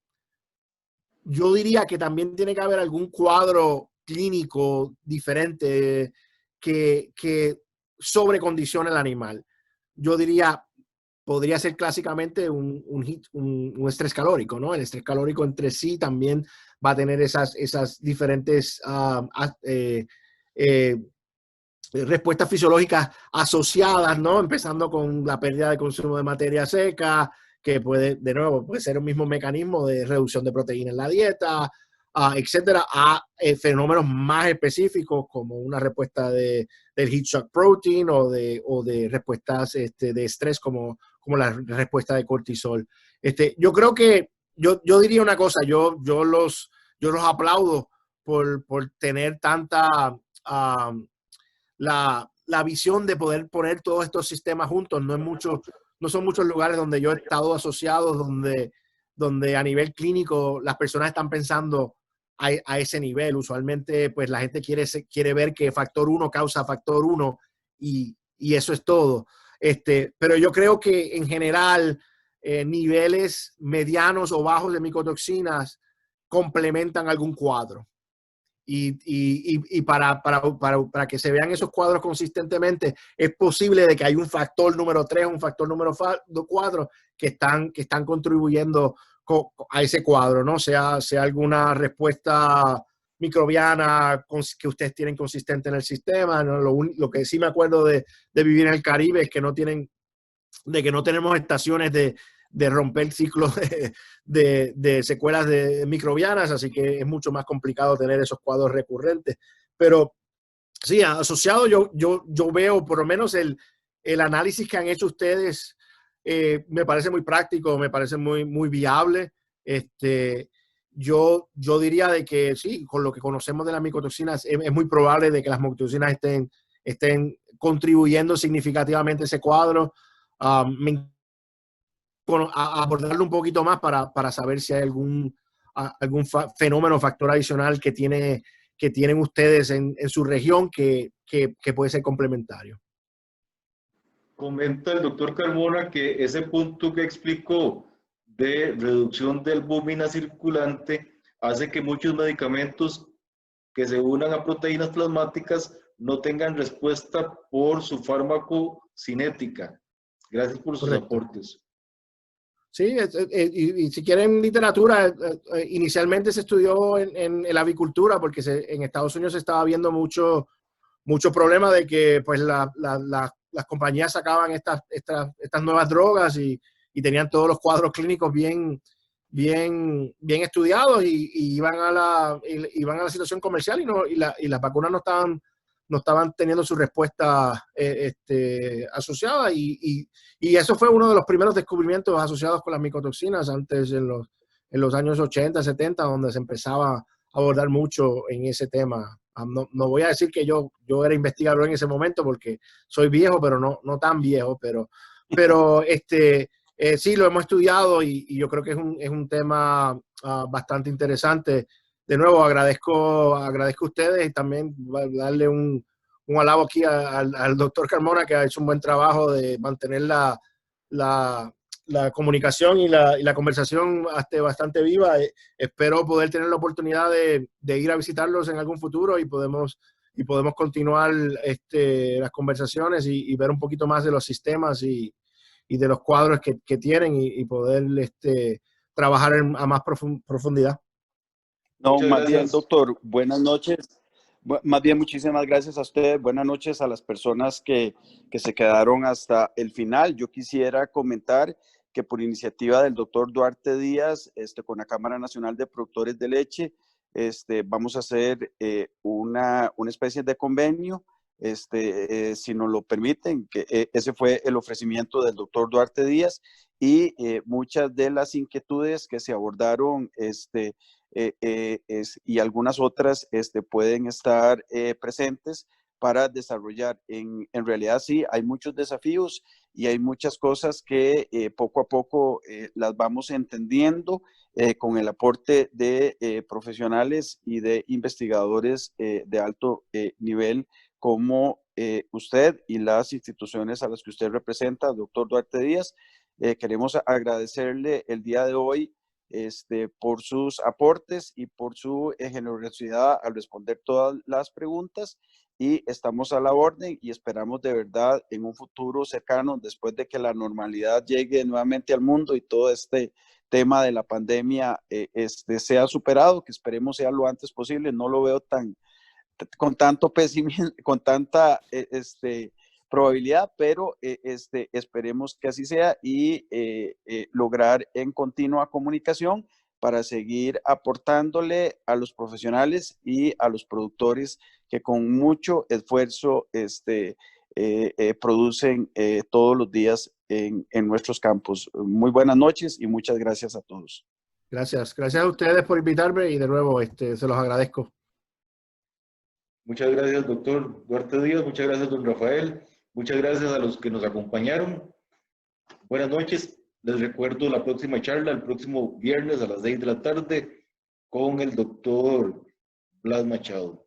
yo diría que también tiene que haber algún cuadro clínico diferente que sobrecondicione al animal. Yo diría, podría ser clásicamente un estrés calórico, ¿no? El estrés calórico entre sí también va a tener esas diferentes respuestas fisiológicas asociadas, ¿no? Empezando con la pérdida de consumo de materia seca, que puede ser un mismo mecanismo de reducción de proteína en la dieta, etcétera, a fenómenos más específicos como una respuesta del heat shock protein o de respuestas de estrés como la respuesta de cortisol. Yo creo que yo diría una cosa, yo los aplaudo por tener tanta la visión de poder poner todos estos sistemas juntos. No son muchos lugares donde yo he estado asociado, donde a nivel clínico las personas están pensando a ese nivel. Usualmente, pues la gente quiere ver que factor 1 causa factor 1 y eso es todo. Pero yo creo que en general niveles medianos o bajos de micotoxinas complementan algún cuadro. Y para que se vean esos cuadros consistentemente, es posible de que hay un factor número 3, un factor número 4 que están contribuyendo a ese cuadro, ¿no? Sea alguna respuesta microbiana que ustedes tienen consistente en el sistema, ¿no? Lo que sí me acuerdo de vivir en el Caribe es que no tenemos estaciones de romper ciclos de secuelas de microbianas, así que es mucho más complicado tener esos cuadros recurrentes. Pero sí, asociado yo veo por lo menos el análisis que han hecho ustedes, me parece muy práctico, me parece muy viable. Yo diría de que sí, con lo que conocemos de las micotoxinas, es muy probable de que las micotoxinas estén contribuyendo significativamente a ese cuadro. A abordarlo un poquito más para saber si hay algún fenómeno o factor adicional que tienen ustedes en su región que puede ser complementario.
Comenta el doctor Carmona que ese punto que explicó de reducción de albúmina circulante hace que muchos medicamentos que se unan a proteínas plasmáticas no tengan respuesta por su farmacocinética. Gracias por sus aportes.
Sí, y si quieren literatura, inicialmente se estudió en la avicultura porque en Estados Unidos se estaba viendo mucho problema de que pues las compañías sacaban estas nuevas drogas y tenían todos los cuadros clínicos bien estudiados y iban a la situación comercial y las vacunas no estaban teniendo su respuesta asociada y eso fue uno de los primeros descubrimientos asociados con las micotoxinas antes en los años 80, 70, donde se empezaba a abordar mucho en ese tema. No voy a decir que yo era investigador en ese momento porque soy viejo, pero no tan viejo, pero sí lo hemos estudiado y yo creo que es un tema bastante interesante. De nuevo, agradezco a ustedes y también darle un alabo aquí al doctor Carmona, que ha hecho un buen trabajo de mantener la comunicación y la conversación bastante viva. Espero poder tener la oportunidad de ir a visitarlos en algún futuro y podemos continuar las conversaciones y ver un poquito más de los sistemas y de los cuadros que tienen y poder trabajar a más profundidad.
No, más bien, doctor, buenas noches. Más bien, muchísimas gracias a ustedes. Buenas noches a las personas que se quedaron hasta el final. Yo quisiera comentar que por iniciativa del doctor Duarte Díaz, con la Cámara Nacional de Productores de Leche, vamos a hacer una especie de convenio, si nos lo permiten, que ese fue el ofrecimiento del doctor Duarte Díaz y muchas de las inquietudes que se abordaron, y algunas otras pueden estar presentes para desarrollar. En realidad sí, hay muchos desafíos y hay muchas cosas que poco a poco las vamos entendiendo con el aporte de profesionales y de investigadores de alto nivel como usted y las instituciones a las que usted representa, doctor Duarte Díaz. Queremos agradecerle el día de hoy por sus aportes y por su generosidad al responder todas las preguntas y estamos a la orden y esperamos de verdad en un futuro cercano, después de que la normalidad llegue nuevamente al mundo y todo este tema de la pandemia sea superado, que esperemos sea lo antes posible. No lo veo con tanto pesimismo, con tanta probabilidad, pero esperemos que así sea y lograr en continua comunicación para seguir aportándole a los profesionales y a los productores que con mucho esfuerzo producen todos los días en nuestros campos. Muy buenas noches y muchas gracias a todos.
Gracias a ustedes por invitarme y de nuevo se los agradezco.
Muchas gracias, doctor Duarte Díaz. Muchas gracias, don Rafael. Muchas gracias a los que nos acompañaron. Buenas noches. Les recuerdo la próxima charla, el próximo viernes a las 6 de la tarde con el doctor Blas Machado.